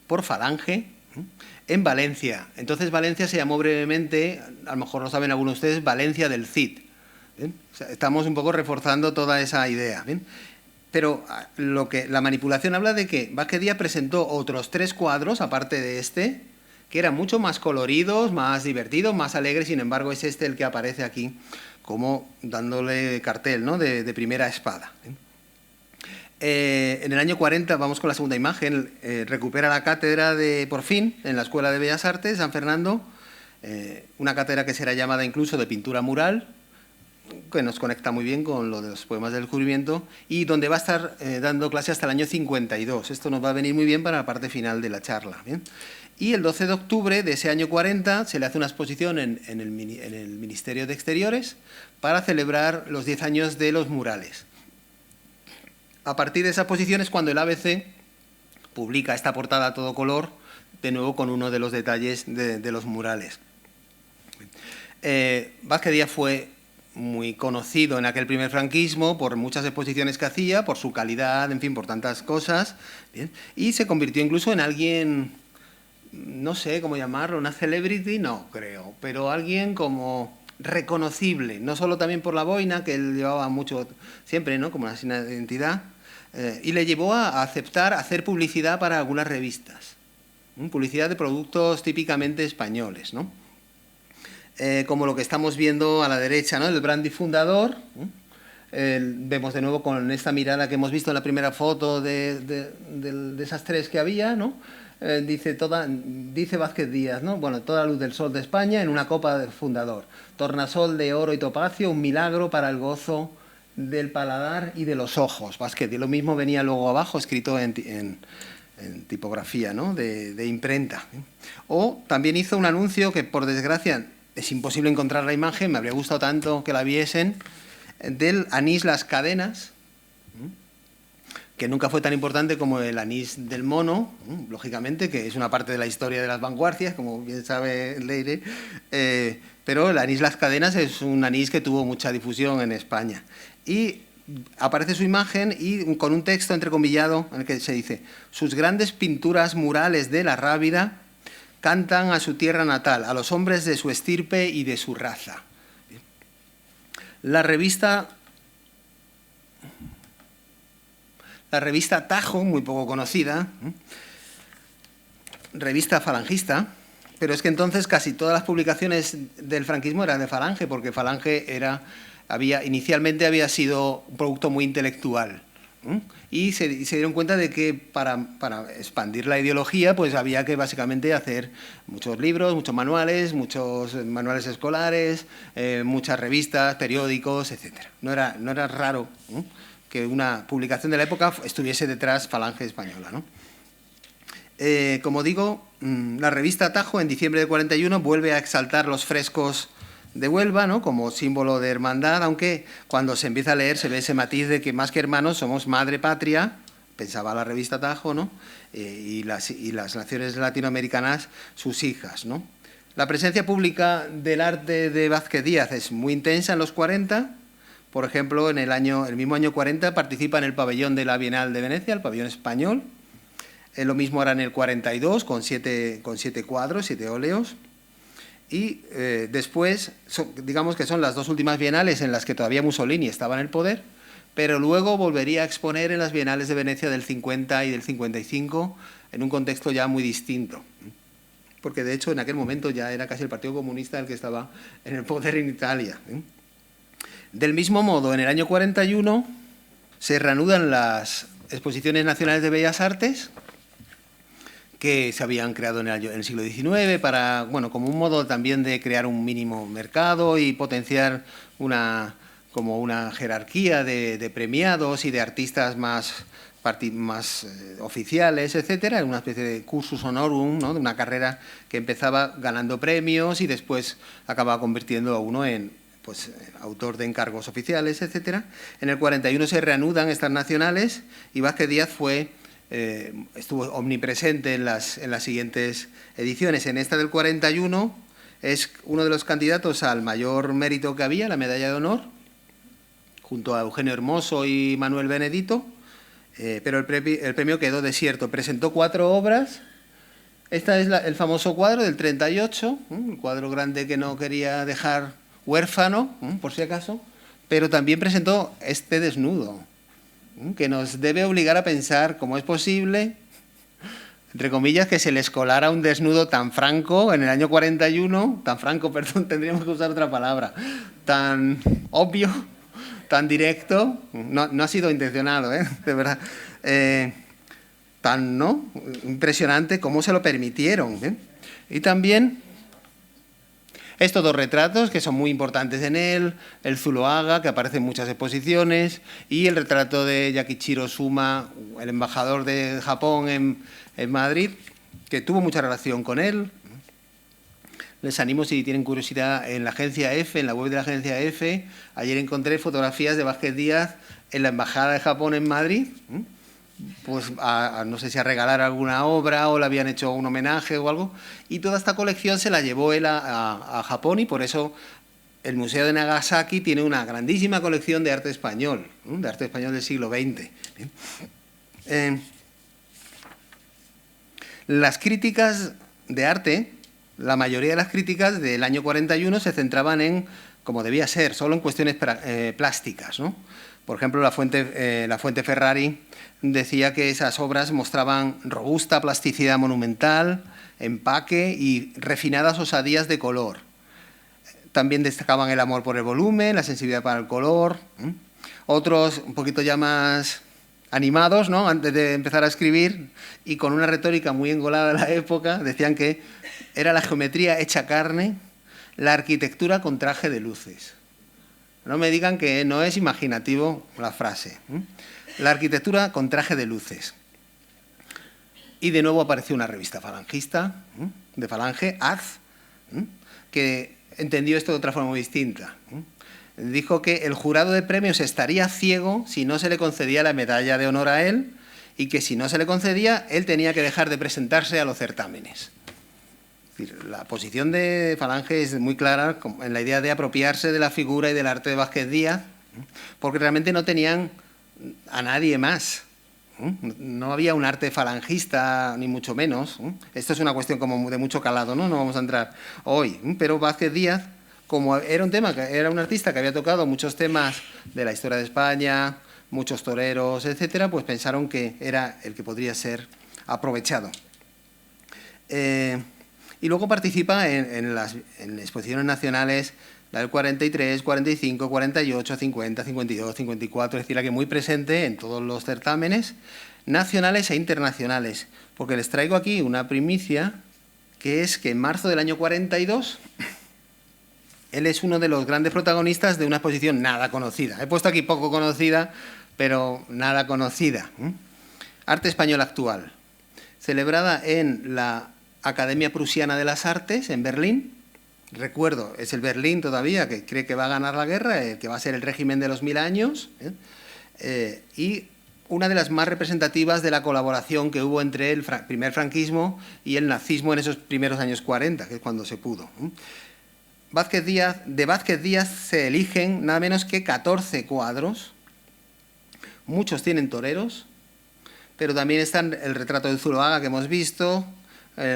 S2: por Falange, en Valencia. Entonces Valencia se llamó brevemente, a lo mejor lo saben algunos de ustedes, Valencia del Cid. ¿Bien? O sea, estamos un poco reforzando toda esa idea. ¿Bien? Pero la manipulación habla de que Vázquez Díaz presentó otros 3 cuadros, aparte de este, que eran mucho más coloridos, más divertidos, más alegres, sin embargo es este el que aparece aquí como dándole cartel, ¿no?, de primera espada. En el año 40, vamos con la segunda imagen, recupera la cátedra por fin, en la Escuela de Bellas Artes de San Fernando, una cátedra que será llamada incluso de pintura mural, que nos conecta muy bien con lo de los poemas del descubrimiento, y donde va a estar dando clase hasta el año 52. Esto nos va a venir muy bien para la parte final de la charla. ¿Bien? Y el 12 de octubre de ese año 40 se le hace una exposición en el Ministerio de Exteriores para celebrar los 10 años de los murales. A partir de esa exposición es cuando el ABC publica esta portada a todo color, de nuevo con uno de los detalles de los murales. Vázquez Díaz fue muy conocido en aquel primer franquismo por muchas exposiciones que hacía, por su calidad, en fin, por tantas cosas. ¿Bien? Y se convirtió incluso en alguien, no sé cómo llamarlo, una celebrity, no creo, pero alguien como reconocible, no solo también por la boina, que él llevaba mucho siempre, ¿no?, como una señal de identidad, y le llevó a aceptar hacer publicidad para algunas revistas, publicidad de productos típicamente españoles, ¿no? Como lo que estamos viendo a la derecha, ¿no?, el brandy fundador. Vemos de nuevo con esta mirada que hemos visto en la primera foto de esas 3 que había, ¿no? Dice Vázquez Díaz, ¿no?, bueno, toda la luz del sol de España en una copa del fundador. Tornasol de oro y topacio, un milagro para el gozo del paladar y de los ojos. Vázquez Díaz, lo mismo venía luego abajo, escrito en tipografía, ¿no?, de imprenta. O también hizo un anuncio que, por desgracia, es imposible encontrar la imagen, me habría gustado tanto que la viesen, del anís Las Cadenas, que nunca fue tan importante como el anís del mono, lógicamente, que es una parte de la historia de las vanguardias, como bien sabe Leire, pero el anís Las Cadenas es un anís que tuvo mucha difusión en España. Y aparece su imagen y con un texto entrecomillado en el que se dice: sus grandes pinturas murales de la Rábida cantan a su tierra natal, a los hombres de su estirpe y de su raza. La revista Tajo, muy poco conocida, revista falangista, pero es que entonces casi todas las publicaciones del franquismo eran de Falange, porque Falange inicialmente había sido un producto muy intelectual. Y se dieron cuenta de que para expandir la ideología pues había que básicamente hacer muchos libros, muchos manuales escolares, muchas revistas, periódicos, etc. No era raro que una publicación de la época estuviese detrás Falange Española, ¿no? Como digo, la revista Tajo en diciembre de 41 vuelve a exaltar los frescos de Huelva, ¿no?, como símbolo de hermandad, aunque cuando se empieza a leer se ve ese matiz de que más que hermanos somos madre patria, pensaba la revista Tajo, ¿no?, y las naciones latinoamericanas sus hijas, ¿no? La presencia pública del arte de Vázquez Díaz es muy intensa en los 40. Por ejemplo, en el mismo año 40 participa en el pabellón de la Bienal de Venecia, el pabellón español. Lo mismo hará en el 42 con siete cuadros, 7 óleos. Y después, digamos que son las dos últimas bienales en las que todavía Mussolini estaba en el poder, pero luego volvería a exponer en las bienales de Venecia del 50 y del 55 en un contexto ya muy distinto. Porque de hecho en aquel momento ya era casi el Partido Comunista el que estaba en el poder en Italia. Del mismo modo, en el año 41 se reanudan las exposiciones nacionales de Bellas Artes, que se habían creado en el siglo XIX para, bueno, como un modo también de crear un mínimo mercado y potenciar como una jerarquía de premiados y de artistas más oficiales, etcétera, una especie de cursus honorum, ¿no?, de una carrera que empezaba ganando premios y después acababa convirtiendo a uno en autor de encargos oficiales, etcétera. En el 41 se reanudan estas nacionales y Vázquez Díaz estuvo omnipresente en las siguientes ediciones. En esta del 41 es uno de los candidatos al mayor mérito que había, la medalla de honor, junto a Eugenio Hermoso y Manuel Benedito, pero el premio quedó desierto. Presentó 4 obras. Esta es el famoso cuadro del 38, el cuadro grande que no quería dejar huérfano, por si acaso, pero también presentó este desnudo, que nos debe obligar a pensar cómo es posible, entre comillas, que se les colara un desnudo tan franco en el año 41, tan franco, perdón, tendríamos que usar otra palabra, tan obvio, tan directo, no ha sido intencionado, de verdad, tan, ¿no?, impresionante cómo se lo permitieron. Y también estos 2 retratos, que son muy importantes en él, el Zuloaga, que aparece en muchas exposiciones, y el retrato de Yakichiro Suma, el embajador de Japón en Madrid, que tuvo mucha relación con él. Les animo, si tienen curiosidad, en la agencia EFE, en la web de la agencia EFE, ayer encontré fotografías de Vázquez Díaz en la embajada de Japón en Madrid, pues no sé si a regalar alguna obra o le habían hecho un homenaje o algo, y toda esta colección se la llevó él a Japón, y por eso el Museo de Nagasaki tiene una grandísima colección de arte español, del siglo XX. Las críticas de arte, la mayoría de las críticas del año 41 se centraban en, como debía ser, solo en cuestiones plásticas, ¿no? Por ejemplo, la Fuente Ferrari decía que esas obras mostraban robusta plasticidad monumental, empaque y refinadas osadías de color. También destacaban el amor por el volumen, la sensibilidad para el color. Otros, un poquito ya más animados, ¿no?, antes de empezar a escribir, y con una retórica muy engolada de la época, decían que era la geometría hecha carne, la arquitectura con traje de luces. No me digan que no es imaginativo la frase. La arquitectura con traje de luces. Y de nuevo apareció una revista falangista, de Falange, Az, que entendió esto de otra forma muy distinta. Dijo que el jurado de premios estaría ciego si no se le concedía la medalla de honor a él, y que si no se le concedía, él tenía que dejar de presentarse a los certámenes. La posición de Falange es muy clara en la idea de apropiarse de la figura y del arte de Vázquez Díaz, porque realmente no tenían a nadie más. No había un arte falangista, ni mucho menos. Esto es una cuestión como de mucho calado, ¿no? No vamos a entrar hoy. Pero Vázquez Díaz, como era un artista que había tocado muchos temas de la historia de España, muchos toreros, etcétera, pues pensaron que era el que podría ser aprovechado. Y luego participa en exposiciones nacionales, la del 43, 45, 48, 50, 52, 54, es decir, la que muy presente en todos los certámenes nacionales e internacionales. Porque les traigo aquí una primicia, que es que en marzo del año 42, él es uno de los grandes protagonistas de una exposición nada conocida. He puesto aquí poco conocida, pero nada conocida. Arte español actual, celebrada en la Academia Prusiana de las Artes, en Berlín. Recuerdo, es el Berlín todavía, que cree que va a ganar la guerra, que va a ser el régimen de los 1000 años, y una de las más representativas de la colaboración que hubo entre el primer franquismo y el nazismo en esos primeros años 40, que es cuando se pudo. De Vázquez Díaz se eligen nada menos que 14 cuadros, muchos tienen toreros, pero también están el retrato de Zuloaga que hemos visto,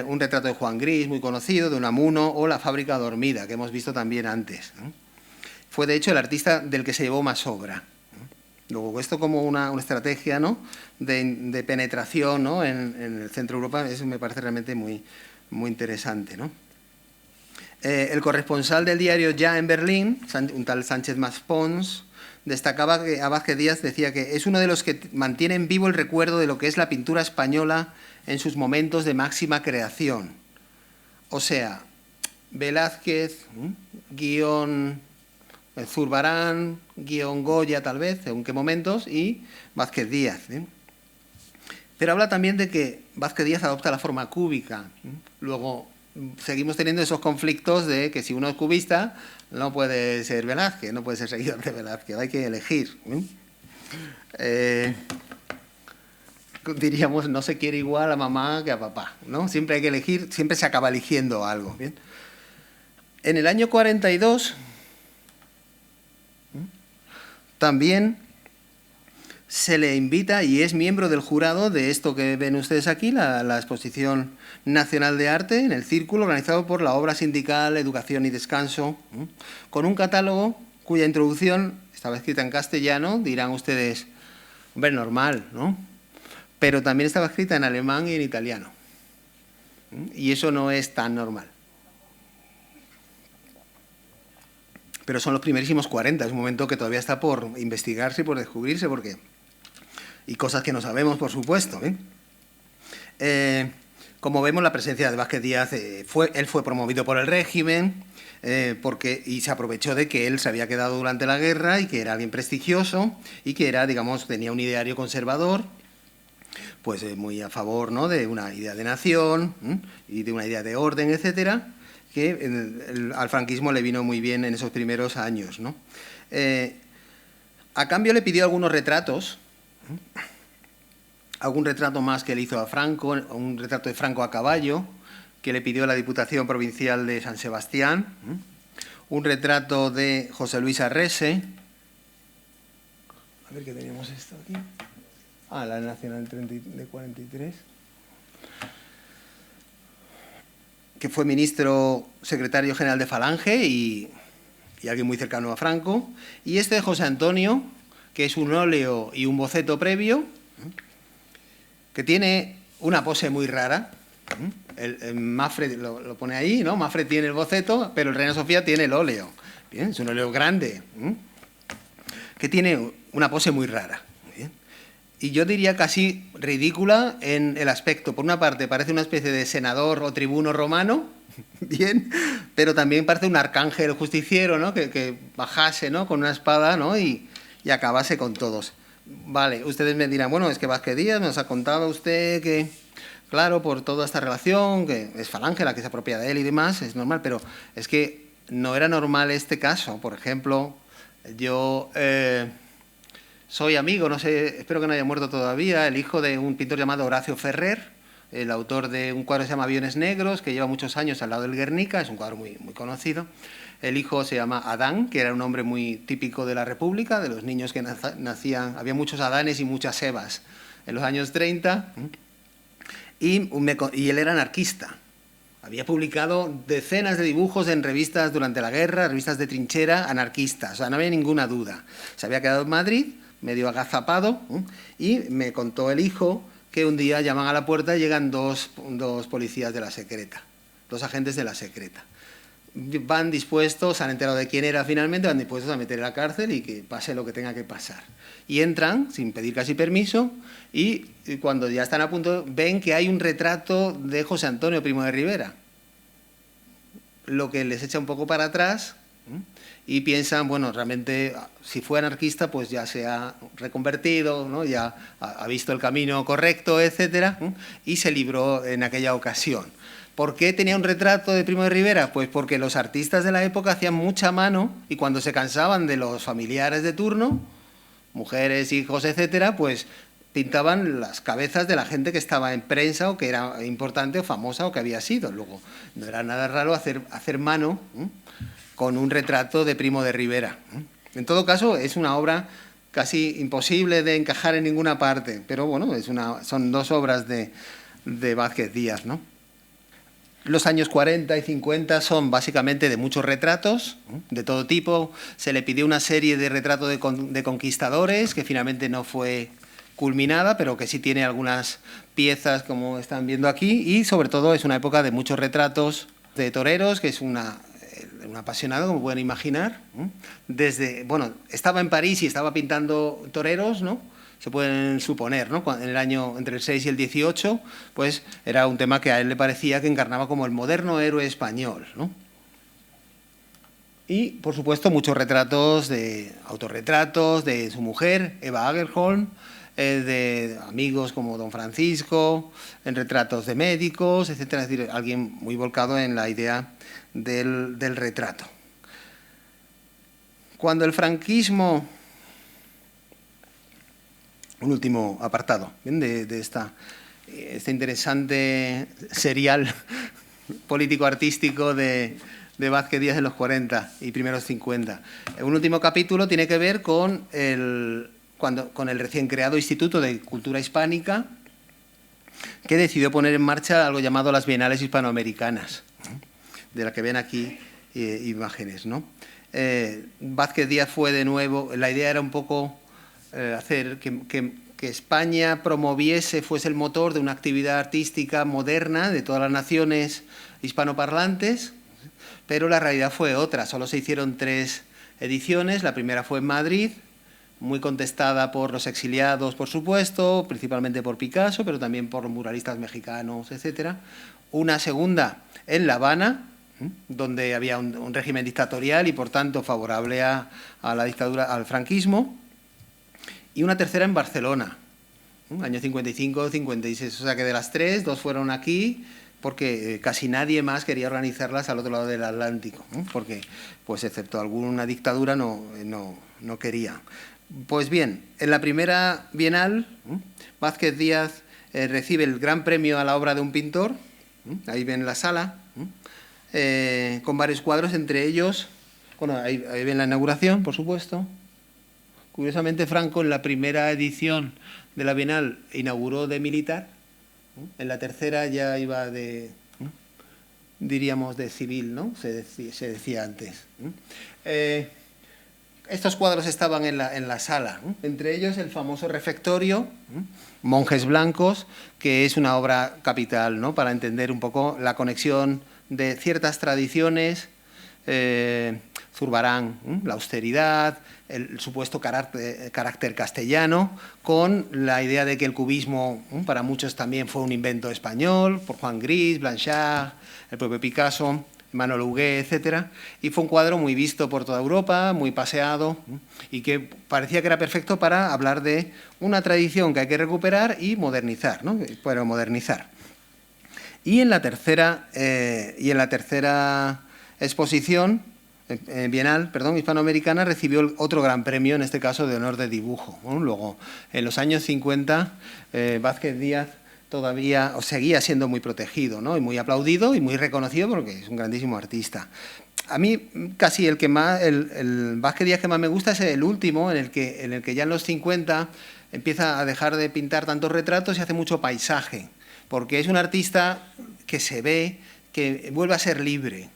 S2: un retrato de Juan Gris, muy conocido, de Unamuno, o La fábrica dormida, que hemos visto también antes. Fue, de hecho, el artista del que se llevó más obra. Luego, esto como una estrategia, ¿no?, de penetración, ¿no?, en el centro de Europa, eso me parece realmente muy, muy interesante, ¿no? El corresponsal del diario Ya en Berlín, un tal Sánchez Maspons, destacaba que a Vázquez Díaz decía que es uno de los que mantienen vivo el recuerdo de lo que es la pintura española en sus momentos de máxima creación. O sea, Velázquez, guión Zurbarán, guión Goya tal vez, según qué momentos, y Vázquez Díaz. Pero habla también de que Vázquez Díaz adopta la forma cúbica. Luego seguimos teniendo esos conflictos de que si uno es cubista no puede ser Velázquez, no puede ser seguidor de Velázquez, hay que elegir. Diríamos, no se quiere igual a mamá que a papá, ¿no? Siempre hay que elegir, siempre se acaba eligiendo algo. ¿Bien? En el año 42 también se le invita y es miembro del jurado de esto que ven ustedes aquí, la Exposición Nacional de Arte, en el Círculo, organizado por la Obra Sindical, Educación y Descanso, con un catálogo cuya introducción estaba escrita en castellano, dirán ustedes, hombre, normal, ¿no? Pero también estaba escrita en alemán y en italiano. Y eso no es tan normal. Pero son los primerísimos 40, es un momento que todavía está por investigarse y por descubrirse, porque y cosas que no sabemos, por supuesto. Como vemos, la presencia de Vázquez Díaz, él fue promovido por el régimen, y se aprovechó de que él se había quedado durante la guerra y que era alguien prestigioso y que era, digamos, tenía un ideario conservador, pues muy a favor, ¿no?, de una idea de nación y de una idea de orden, etcétera, que al franquismo le vino muy bien en esos primeros años, ¿no? A cambio le pidió algunos retratos, algún retrato más que le hizo a Franco, un retrato de Franco a caballo, que le pidió la Diputación Provincial de San Sebastián, un retrato de José Luis Arrese. A ver qué teníamos esto aquí. Ah, la Nacional de 43. Que fue ministro secretario general de Falange y alguien muy cercano a Franco. Y este de José Antonio, que es un óleo y un boceto previo, que tiene una pose muy rara. El Mafre lo pone ahí, ¿no? Mafre tiene el boceto, pero el Reina Sofía tiene el óleo. Bien, es un óleo grande, que tiene una pose muy rara. Bien. Y yo diría casi ridícula en el aspecto. Por una parte parece una especie de senador o tribuno romano, bien, pero también parece un arcángel justiciero, ¿no?, que bajase, ¿no?, con una espada, ¿no?, y acabase con todos. Vale, ustedes me dirán, bueno, es que Vázquez Díaz nos ha contado usted que, claro, por toda esta relación, que es Falange la que se apropia de él y demás, es normal, pero es que no era normal este caso. Por ejemplo, yo soy amigo, no sé, espero que no haya muerto todavía, el hijo de un pintor llamado Horacio Ferrer, el autor de un cuadro que se llama Aviones Negros, que lleva muchos años al lado del Guernica, es un cuadro muy, muy conocido. El hijo se llama Adán, que era un hombre muy típico de la República, de los niños que nacían, había muchos Adanes y muchas Evas en los años 30, y él era anarquista. Había publicado decenas de dibujos en revistas durante la guerra, revistas de trinchera, anarquistas, o sea, no había ninguna duda. Se había quedado en Madrid, medio agazapado, y me contó el hijo que un día llaman a la puerta y llegan dos policías de la secreta. los agentes de la secreta. Van dispuestos, han enterado de quién era finalmente, van dispuestos a meter en la cárcel y que pase lo que tenga que pasar. Y entran, sin pedir casi permiso, y cuando ya están a punto, ven que hay un retrato de José Antonio Primo de Rivera, lo que les echa un poco para atrás, y piensan, bueno, realmente, si fue anarquista, pues ya se ha reconvertido, ¿no? Ya ha visto el camino correcto, etcétera, y se libró en aquella ocasión. ¿Por qué tenía un retrato de Primo de Rivera? Pues porque los artistas de la época hacían mucha mano y cuando se cansaban de los familiares de turno, mujeres, hijos, etcétera, pues pintaban las cabezas de la gente que estaba en prensa o que era importante o famosa o que había sido. Luego, no era nada raro hacer mano con un retrato de Primo de Rivera. En todo caso, es una obra casi imposible de encajar en ninguna parte, pero bueno, son dos obras de Vázquez Díaz, ¿no? Los años 40 y 50 son básicamente de muchos retratos, de todo tipo. Se le pidió una serie de retratos de conquistadores, que finalmente no fue culminada, pero que sí tiene algunas piezas, como están viendo aquí, y sobre todo es una época de muchos retratos de toreros, que es un apasionado, como pueden imaginar. Bueno, estaba en París y estaba pintando toreros, ¿no? Se pueden suponer, ¿no? En el año entre el 6 y el 18, pues era un tema que a él le parecía que encarnaba como el moderno héroe español, ¿no? Y, por supuesto, muchos retratos, autorretratos de su mujer, Eva Agerholm, de amigos como Don Francisco, en retratos de médicos, etcétera. Es decir, alguien muy volcado en la idea del retrato. Cuando el franquismo... Un último apartado, ¿bien? de este interesante serial político-artístico de Vázquez Díaz en los 40 y primeros 50. Un último capítulo tiene que ver con el recién creado Instituto de Cultura Hispánica, que decidió poner en marcha algo llamado las Bienales Hispanoamericanas, de la que ven aquí imágenes, ¿no? Vázquez Díaz fue de nuevo, la idea era un poco hacer que España fuese el motor de una actividad artística moderna de todas las naciones hispanoparlantes, pero la realidad fue otra. Solo se hicieron 3 ediciones. La primera fue en Madrid, muy contestada por los exiliados, por supuesto, principalmente por Picasso, pero también por los muralistas mexicanos, etcétera. Una segunda en La Habana, donde había un régimen dictatorial y, por tanto, favorable a la dictadura, al franquismo. Y una tercera en Barcelona, año 55, 56. O sea que de las 3, 2 fueron aquí, porque casi nadie más quería organizarlas al otro lado del Atlántico, porque, pues excepto alguna dictadura, no quería. Pues bien, en la primera Bienal, Vázquez Díaz recibe el gran premio a la obra de un pintor, ahí ven la sala, con varios cuadros, entre ellos, bueno, ahí ven la inauguración, por supuesto. Curiosamente, Franco en la primera edición de la Bienal inauguró de militar, en la tercera ya iba diríamos, de civil, ¿no? Se decía antes. Estos cuadros estaban en la sala, entre ellos el famoso refectorio, Monjes Blancos, que es una obra capital, ¿no? Para entender un poco la conexión de ciertas tradiciones, Zurbarán, la austeridad, el supuesto carácter castellano, con la idea de que el cubismo para muchos también fue un invento español, por Juan Gris, Blanchard, el propio Picasso, Manuel Huguet, etcétera, y fue un cuadro muy visto por toda Europa, muy paseado, y que parecía que era perfecto para hablar de una tradición que hay que recuperar y modernizar, ¿no? Bueno, modernizar. Y en la tercera exposición Bienal, hispanoamericana, recibió otro gran premio, en este caso de honor de dibujo, ¿no? Luego, en los años 50, Vázquez Díaz todavía seguía siendo muy protegido, ¿no? Y muy aplaudido y muy reconocido porque es un grandísimo artista. A mí casi el Vázquez Díaz que más me gusta es el último, en el que ya en los 50 empieza a dejar de pintar tantos retratos y hace mucho paisaje, porque es un artista que se ve que vuelve a ser libre.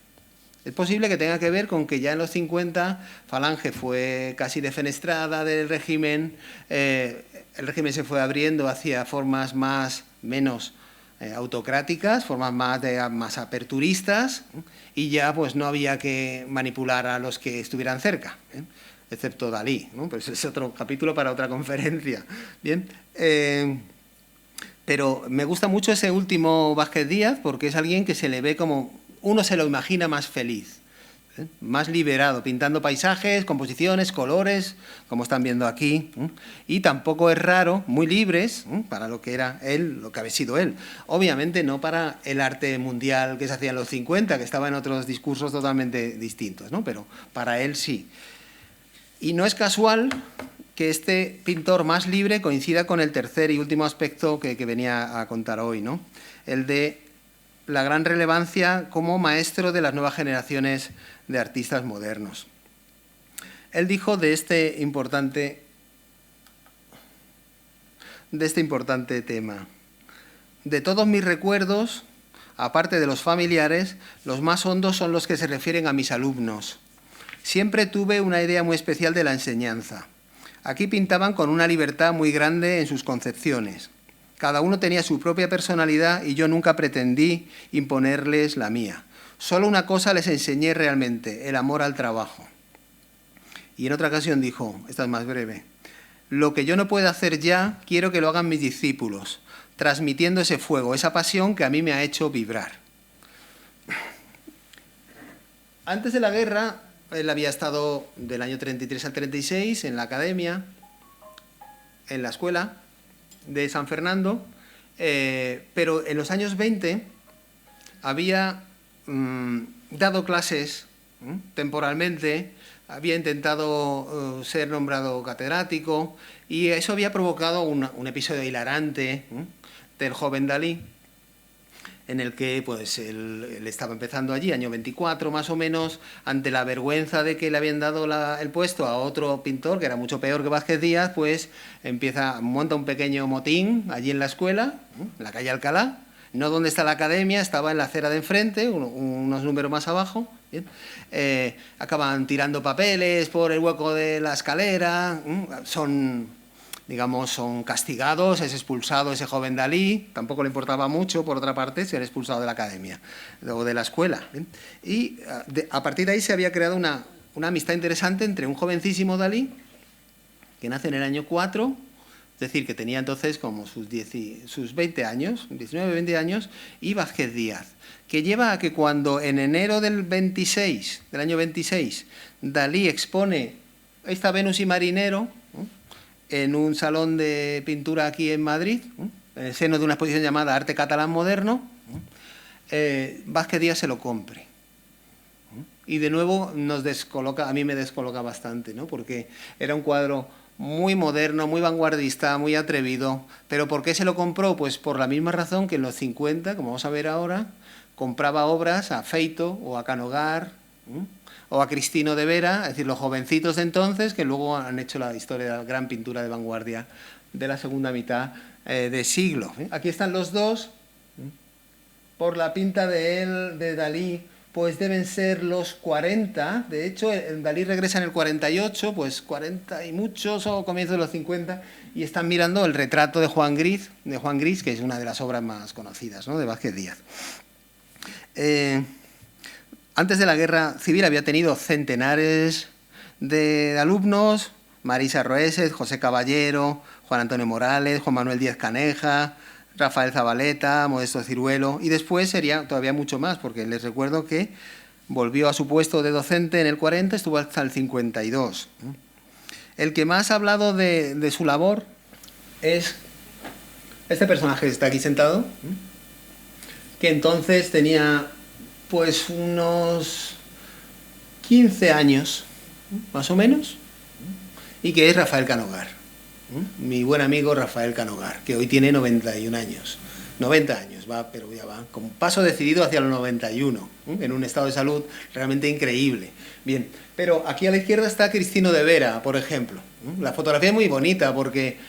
S2: Es posible que tenga que ver con que ya en los 50 Falange fue casi defenestrada del régimen, el régimen se fue abriendo hacia formas menos autocráticas, formas más aperturistas, y ya pues no había que manipular a los que estuvieran cerca, excepto Dalí, ¿no? Pero ese es otro capítulo para otra conferencia. Bien, pero me gusta mucho ese último Vázquez Díaz porque es alguien que se le ve como, uno se lo imagina más feliz, más liberado, pintando paisajes, composiciones, colores, como están viendo aquí, y tampoco es raro, muy libres para lo que era él, lo que había sido él. Obviamente no para el arte mundial que se hacía en los 50, que estaba en otros discursos totalmente distintos, ¿no? Pero para él sí. Y no es casual que este pintor más libre coincida con el tercer y último aspecto que venía a contar hoy, ¿no? El de la gran relevancia como maestro de las nuevas generaciones de artistas modernos. Él dijo de este importante tema: de todos mis recuerdos, aparte de los familiares, los más hondos son los que se refieren a mis alumnos. Siempre tuve una idea muy especial de la enseñanza. Aquí pintaban con una libertad muy grande en sus concepciones. Cada uno tenía su propia personalidad y yo nunca pretendí imponerles la mía. Solo una cosa les enseñé realmente: el amor al trabajo. Y en otra ocasión dijo, esta es más breve: lo que yo no puedo hacer ya, quiero que lo hagan mis discípulos, transmitiendo ese fuego, esa pasión que a mí me ha hecho vibrar. Antes de la guerra, él había estado del año 33 al 36 en la academia, en la escuela de San Fernando, pero en los años 20 había dado clases temporalmente, había intentado ser nombrado catedrático, y eso había provocado un episodio hilarante del joven Dalí, en el que pues él estaba empezando allí, año 24 más o menos, ante la vergüenza de que le habían dado el puesto a otro pintor que era mucho peor que Vázquez Díaz, pues monta un pequeño motín allí en la escuela, en la calle Alcalá, no donde está la academia, estaba en la acera de enfrente, unos números más abajo. Bien. Acaban tirando papeles por el hueco de la escalera, son castigados, es expulsado ese joven Dalí, tampoco le importaba mucho, por otra parte, ser expulsado de la academia o de la escuela. ¿Bien? Y a partir de ahí se había creado una amistad interesante entre un jovencísimo Dalí, que nace en el año 4, es decir, que tenía entonces como sus 20 años, 19, 20 años, y Vázquez Díaz, que lleva a que cuando en enero del año 26, Dalí expone esta Venus y Marinero, en un salón de pintura aquí en Madrid, en el seno de una exposición llamada Arte Catalán Moderno, Vázquez Díaz se lo compre. Y de nuevo a mí me descoloca bastante, ¿no? Porque era un cuadro muy moderno, muy vanguardista, muy atrevido. ¿Pero por qué se lo compró? Pues por la misma razón que en los 50, como vamos a ver ahora, compraba obras a Feito o a Canogar, o a Cristino de Vera, es decir, los jovencitos de entonces que luego han hecho la historia de la gran pintura de vanguardia de la segunda mitad de siglo. Aquí están los dos. Por la pinta de Dalí, pues deben ser los 40. De hecho, Dalí regresa en el 48, pues 40 y muchos, o comienzos de los 50, y están mirando el retrato de Juan Gris, que es una de las obras más conocidas, ¿no?, de Vázquez Díaz. Antes de la Guerra Civil había tenido centenares de alumnos: Marisa Roeses, José Caballero, Juan Antonio Morales, Juan Manuel Díaz Caneja, Rafael Zabaleta, Modesto Ciruelo, y después sería todavía mucho más, porque les recuerdo que volvió a su puesto de docente en el 40, estuvo hasta el 52. El que más ha hablado de su labor es este personaje que está aquí sentado, que entonces tenía pues unos 15 años, más o menos, y que es Rafael Canogar, mi buen amigo Rafael Canogar, que hoy tiene 91 años. 90 años, pero ya va con paso decidido hacia los 91, en un estado de salud realmente increíble. Bien, pero aquí a la izquierda está Cristino de Vera, por ejemplo. La fotografía es muy bonita porque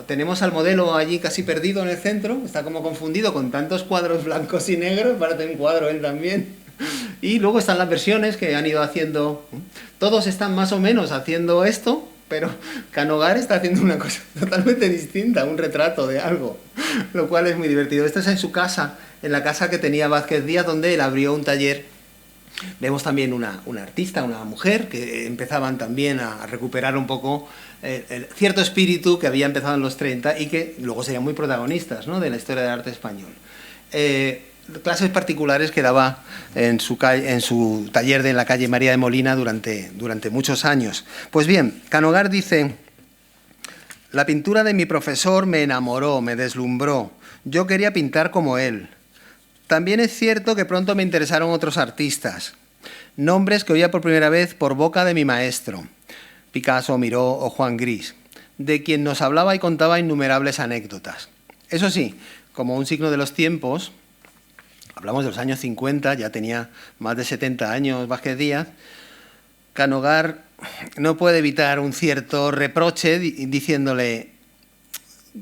S2: tenemos al modelo allí casi perdido en el centro, está como confundido con tantos cuadros blancos y negros, parece un cuadro él también. Y luego están las versiones que han ido haciendo. Todos están más o menos haciendo esto, pero Canogar está haciendo una cosa totalmente distinta, un retrato de algo, lo cual es muy divertido. Esto es en su casa, en la casa que tenía Vázquez Díaz, donde él abrió un taller. Vemos también una artista, una mujer, que empezaban también a recuperar un poco el cierto espíritu que había empezado en los 30 y que luego serían muy protagonistas, ¿no?, de la historia del arte español. Clases particulares que daba en su taller en la calle María de Molina durante muchos años. Pues bien, Canogar dice: la pintura de mi profesor me enamoró, me deslumbró. Yo quería pintar como él. También es cierto que pronto me interesaron otros artistas, nombres que oía por primera vez por boca de mi maestro, Picasso, Miró o Juan Gris, de quien nos hablaba y contaba innumerables anécdotas. Eso sí, como un signo de los tiempos, hablamos de los años 50, ya tenía más de 70 años Vázquez Díaz, Canogar no puede evitar un cierto reproche diciéndole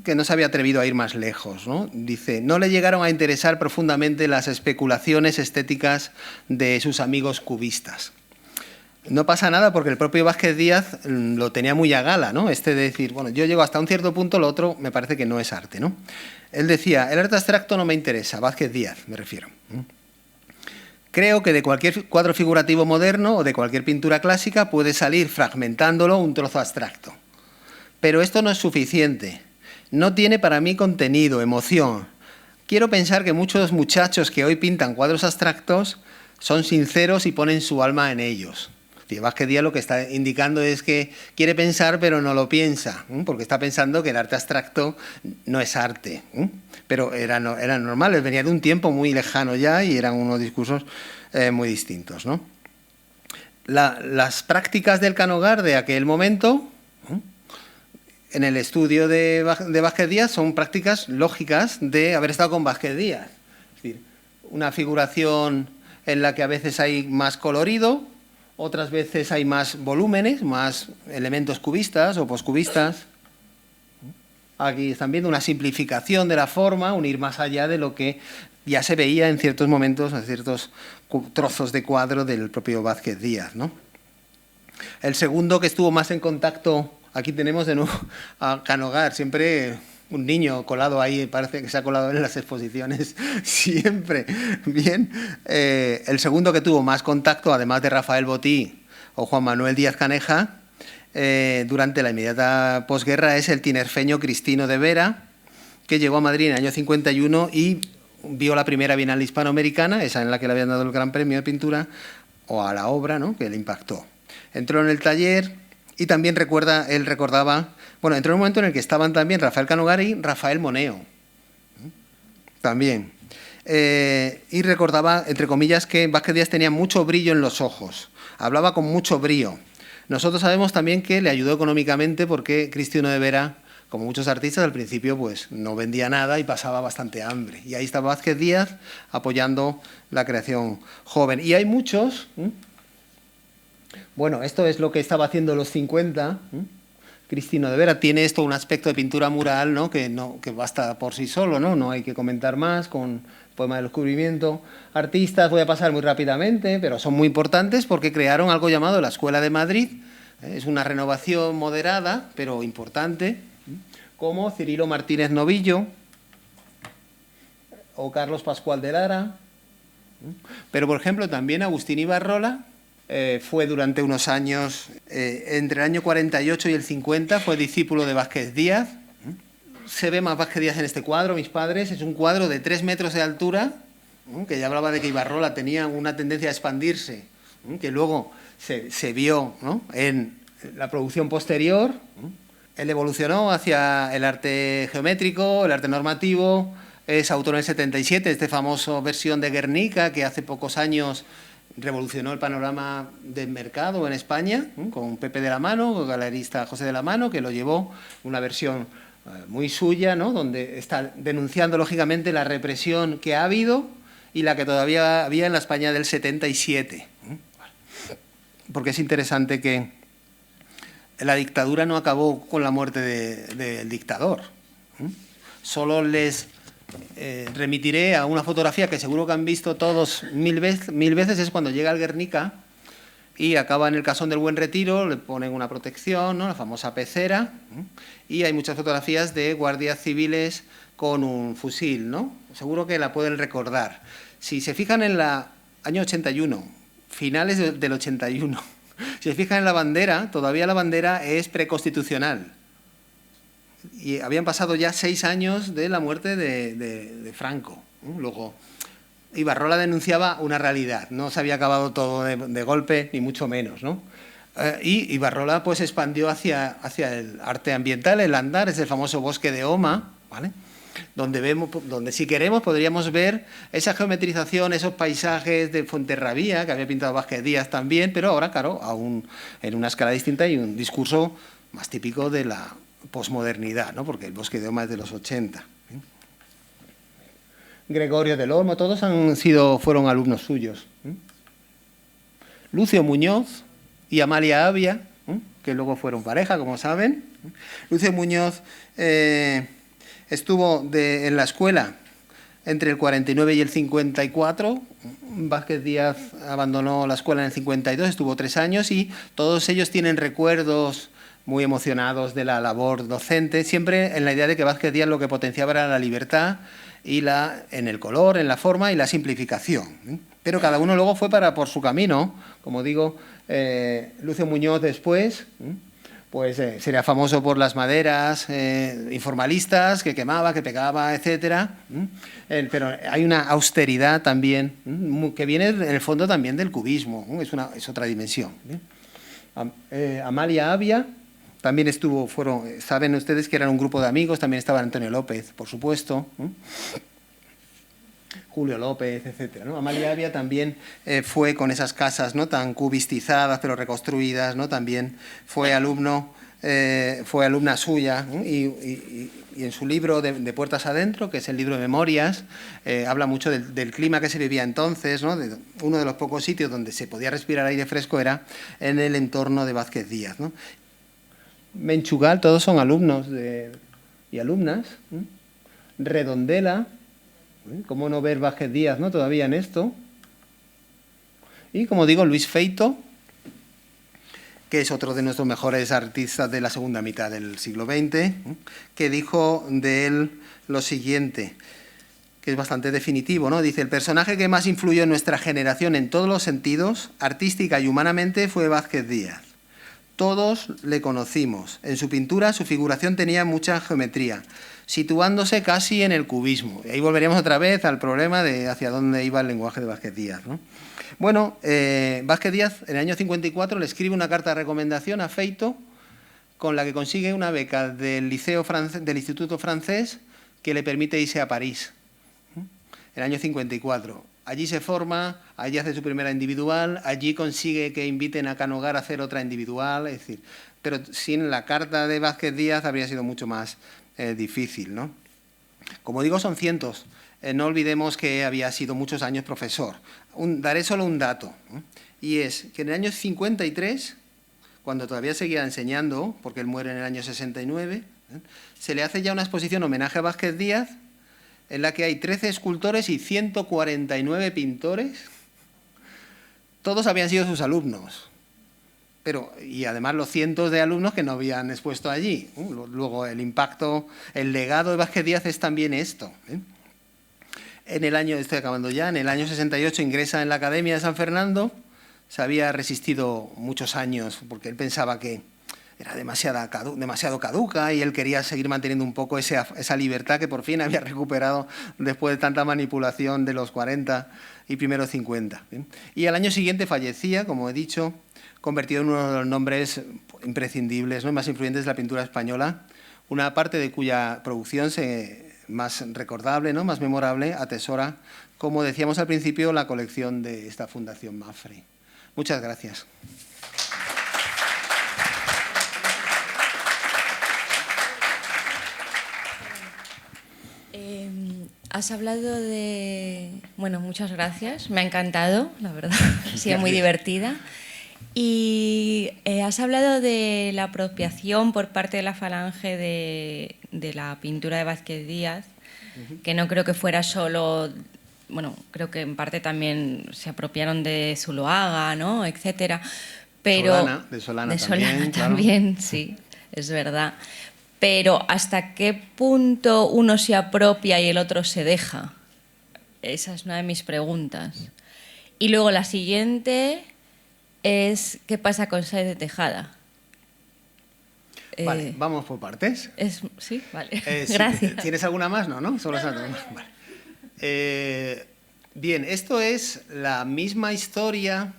S2: que no se había atrevido a ir más lejos, ¿no? Dice: no le llegaron a interesar profundamente las especulaciones estéticas de sus amigos cubistas. No pasa nada porque el propio Vázquez Díaz lo tenía muy a gala, ¿no? De decir, bueno, yo llego hasta un cierto punto, lo otro me parece que no es arte, ¿no? Él decía: el arte abstracto no me interesa, Vázquez Díaz me refiero. Creo que de cualquier cuadro figurativo moderno o de cualquier pintura clásica puede salir fragmentándolo un trozo abstracto. Pero esto no es suficiente. No tiene para mí contenido, emoción. Quiero pensar que muchos muchachos que hoy pintan cuadros abstractos son sinceros y ponen su alma en ellos. Vázquez Díaz lo que está indicando es que quiere pensar pero no lo piensa, porque está pensando que el arte abstracto no es arte. Pero eran normales, venía de un tiempo muy lejano ya y eran unos discursos muy distintos, ¿no? Las prácticas del Canogar de aquel momento, en el estudio de Vázquez Díaz, son prácticas lógicas de haber estado con Vázquez Díaz. Es decir, una figuración en la que a veces hay más colorido, otras veces hay más volúmenes, más elementos cubistas o poscubistas. Aquí están viendo una simplificación de la forma, un ir más allá de lo que ya se veía en ciertos momentos, en ciertos trozos de cuadro del propio Vázquez Díaz, ¿no? El segundo que estuvo más en contacto, aquí tenemos de nuevo a Canogar, siempre un niño colado ahí, parece que se ha colado en las exposiciones siempre. Bien, el segundo que tuvo más contacto, además de Rafael Botí o Juan Manuel Díaz Caneja, durante la inmediata posguerra, es el tinerfeño Cristino de Vera, que llegó a Madrid en el año 51 y vio la primera Bienal Hispanoamericana, esa en la que le habían dado el Gran Premio de Pintura, o a la obra, ¿no?, que le impactó. Entró en el taller y también él recordaba, bueno, entró en un momento en el que estaban también Rafael Canogar y Rafael Moneo, también. Y recordaba, entre comillas, que Vázquez Díaz tenía mucho brillo en los ojos, hablaba con mucho brío. Nosotros sabemos también que le ayudó económicamente porque Cristino de Vera, como muchos artistas, al principio pues no vendía nada y pasaba bastante hambre. Y ahí estaba Vázquez Díaz apoyando la creación joven. Y hay muchos... Bueno, esto es lo que estaba haciendo en los 50. Cristino de Vera tiene esto un aspecto de pintura mural, ¿no?, que basta por sí solo, no hay que comentar más, con Poema del Descubrimiento. Artistas, voy a pasar muy rápidamente, pero son muy importantes porque crearon algo llamado la Escuela de Madrid. Es una renovación moderada, pero importante, como Cirilo Martínez Novillo o Carlos Pascual de Lara. Pero, por ejemplo, también Agustín Ibarrola fue durante unos años, entre el año 48 y el 50, fue discípulo de Vázquez Díaz. Se ve más Vázquez Díaz en este cuadro, Mis padres. Es un cuadro de 3 metros de altura, que ya hablaba de que Ibarrola tenía una tendencia a expandirse, que luego se vio, ¿no?, en la producción posterior. Él evolucionó hacia el arte geométrico, el arte normativo. Es autor en el 77 de esta famosa versión de Guernica, que hace pocos años revolucionó el panorama del mercado en España, con Pepe de la Mano, el galerista José de la Mano, que lo llevó una versión muy suya, ¿no?, donde está denunciando lógicamente la represión que ha habido y la que todavía había en la España del 77. Porque es interesante que la dictadura no acabó con la muerte del dictador. Solo les remitiré a una fotografía que seguro que han visto todos mil veces, es cuando llega al Guernica y acaba en el Casón del Buen Retiro, le ponen una protección, ¿no? La famosa pecera, y hay muchas fotografías de guardias civiles con un fusil, ¿no? Seguro que la pueden recordar. Si se fijan en el año 81, finales del 81, si se fijan en la bandera, todavía la bandera es preconstitucional. Y habían pasado ya 6 años de la muerte de Franco. Luego, Ibarrola denunciaba una realidad, no se había acabado todo de golpe, ni mucho menos, ¿no? Y Ibarrola pues expandió hacia el arte ambiental, el andar, es el famoso bosque de Oma, ¿vale? Donde si queremos podríamos ver esa geometrización, esos paisajes de Fuenterrabía, que había pintado Vázquez Díaz también, pero ahora, claro, aún en una escala distinta y un discurso más típico de la posmodernidad, ¿no? Porque el bosque de Oma es de los 80. Gregorio del Olmo, todos fueron alumnos suyos. Lucio Muñoz y Amalia Avia, que luego fueron pareja, como saben. Lucio Muñoz estuvo en la escuela entre el 49 y el 54. Vázquez Díaz abandonó la escuela en el 52, estuvo 3 años y todos ellos tienen recuerdos muy emocionados de la labor docente, siempre en la idea de que Vázquez Díaz lo que potenciaba era la libertad y en el color, en la forma y la simplificación. Pero cada uno luego fue por su camino. Como digo, Lucio Muñoz después pues sería famoso por las maderas informalistas, que quemaba, que pegaba, etcétera. Pero hay una austeridad también, que viene en el fondo también del cubismo, es otra dimensión. Amalia Avia también saben ustedes que eran un grupo de amigos, también estaba Antonio López, por supuesto, Julio López, etcétera, ¿no? Amalia Avia también fue con esas casas, ¿no?, tan cubistizadas pero reconstruidas, ¿no? También fue alumna suya, ¿no? Y en su libro de Puertas Adentro, que es el libro de memorias, habla mucho del clima que se vivía entonces, ¿no? Uno de los pocos sitios donde se podía respirar aire fresco era en el entorno de Vázquez Díaz, ¿no? Menchugal, todos son alumnos y alumnas. Redondela, ¿cómo no ver Vázquez Díaz, ¿no?, todavía en esto? Y, como digo, Luis Feito, que es otro de nuestros mejores artistas de la segunda mitad del siglo XX, que dijo de él lo siguiente, que es bastante definitivo, ¿no? Dice: el personaje que más influyó en nuestra generación en todos los sentidos, artística y humanamente, fue Vázquez Díaz. Todos le conocimos. En su pintura, su figuración tenía mucha geometría, situándose casi en el cubismo. Y ahí volveríamos otra vez al problema de hacia dónde iba el lenguaje de Vázquez Díaz, ¿no? Bueno, Vázquez Díaz en el año 54 le escribe una carta de recomendación a Feito, con la que consigue una beca del Instituto Francés, que le permite irse a París, en el año 54. Allí se forma, allí hace su primera individual, allí consigue que inviten a Canogar a hacer otra individual, es decir, pero sin la carta de Vázquez Díaz habría sido mucho más difícil, ¿no? Como digo, son cientos. No olvidemos que había sido muchos años profesor. Daré solo un dato, y es que en el año 53, cuando todavía seguía enseñando, porque él muere en el año 69, se le hace ya una exposición homenaje a Vázquez Díaz, en la que hay 13 escultores y 149 pintores. Todos habían sido sus alumnos, y además los cientos de alumnos que no habían expuesto allí. Luego el impacto, el legado de Vázquez Díaz es también esto. En el año 68 ingresa en la Academia de San Fernando. Se había resistido muchos años porque él pensaba que era demasiado caduca y él quería seguir manteniendo un poco esa libertad que por fin había recuperado después de tanta manipulación de los 40 y primeros 50. Y al año siguiente fallecía, como he dicho, convertido en uno de los nombres imprescindibles, ¿no?, más influyentes de la pintura española, una parte de cuya producción más recordable, ¿no?, más memorable, atesora, como decíamos al principio, la colección de esta Fundación Mapfre. Muchas gracias.
S3: Has hablado de... Bueno, muchas gracias. Me ha encantado, la verdad. Ha sido muy divertida. Y has hablado de la apropiación por parte de la Falange de la pintura de Vázquez Díaz, que no creo que fuera solo bueno, creo que en parte también se apropiaron de Zuloaga, ¿no? Etcétera. Pero
S2: de Solana
S3: también,
S2: claro.
S3: Sí, es verdad. Pero ¿hasta qué punto uno se apropia y el otro se deja? Esa es una de mis preguntas. Y luego la siguiente es ¿qué pasa con Sáenz de Tejada?
S2: Vale, vamos por partes.
S3: Sí, vale.
S2: Sí,
S3: gracias.
S2: ¿Tienes alguna más? No, solo esa. Vale. Bien, esto es la misma historia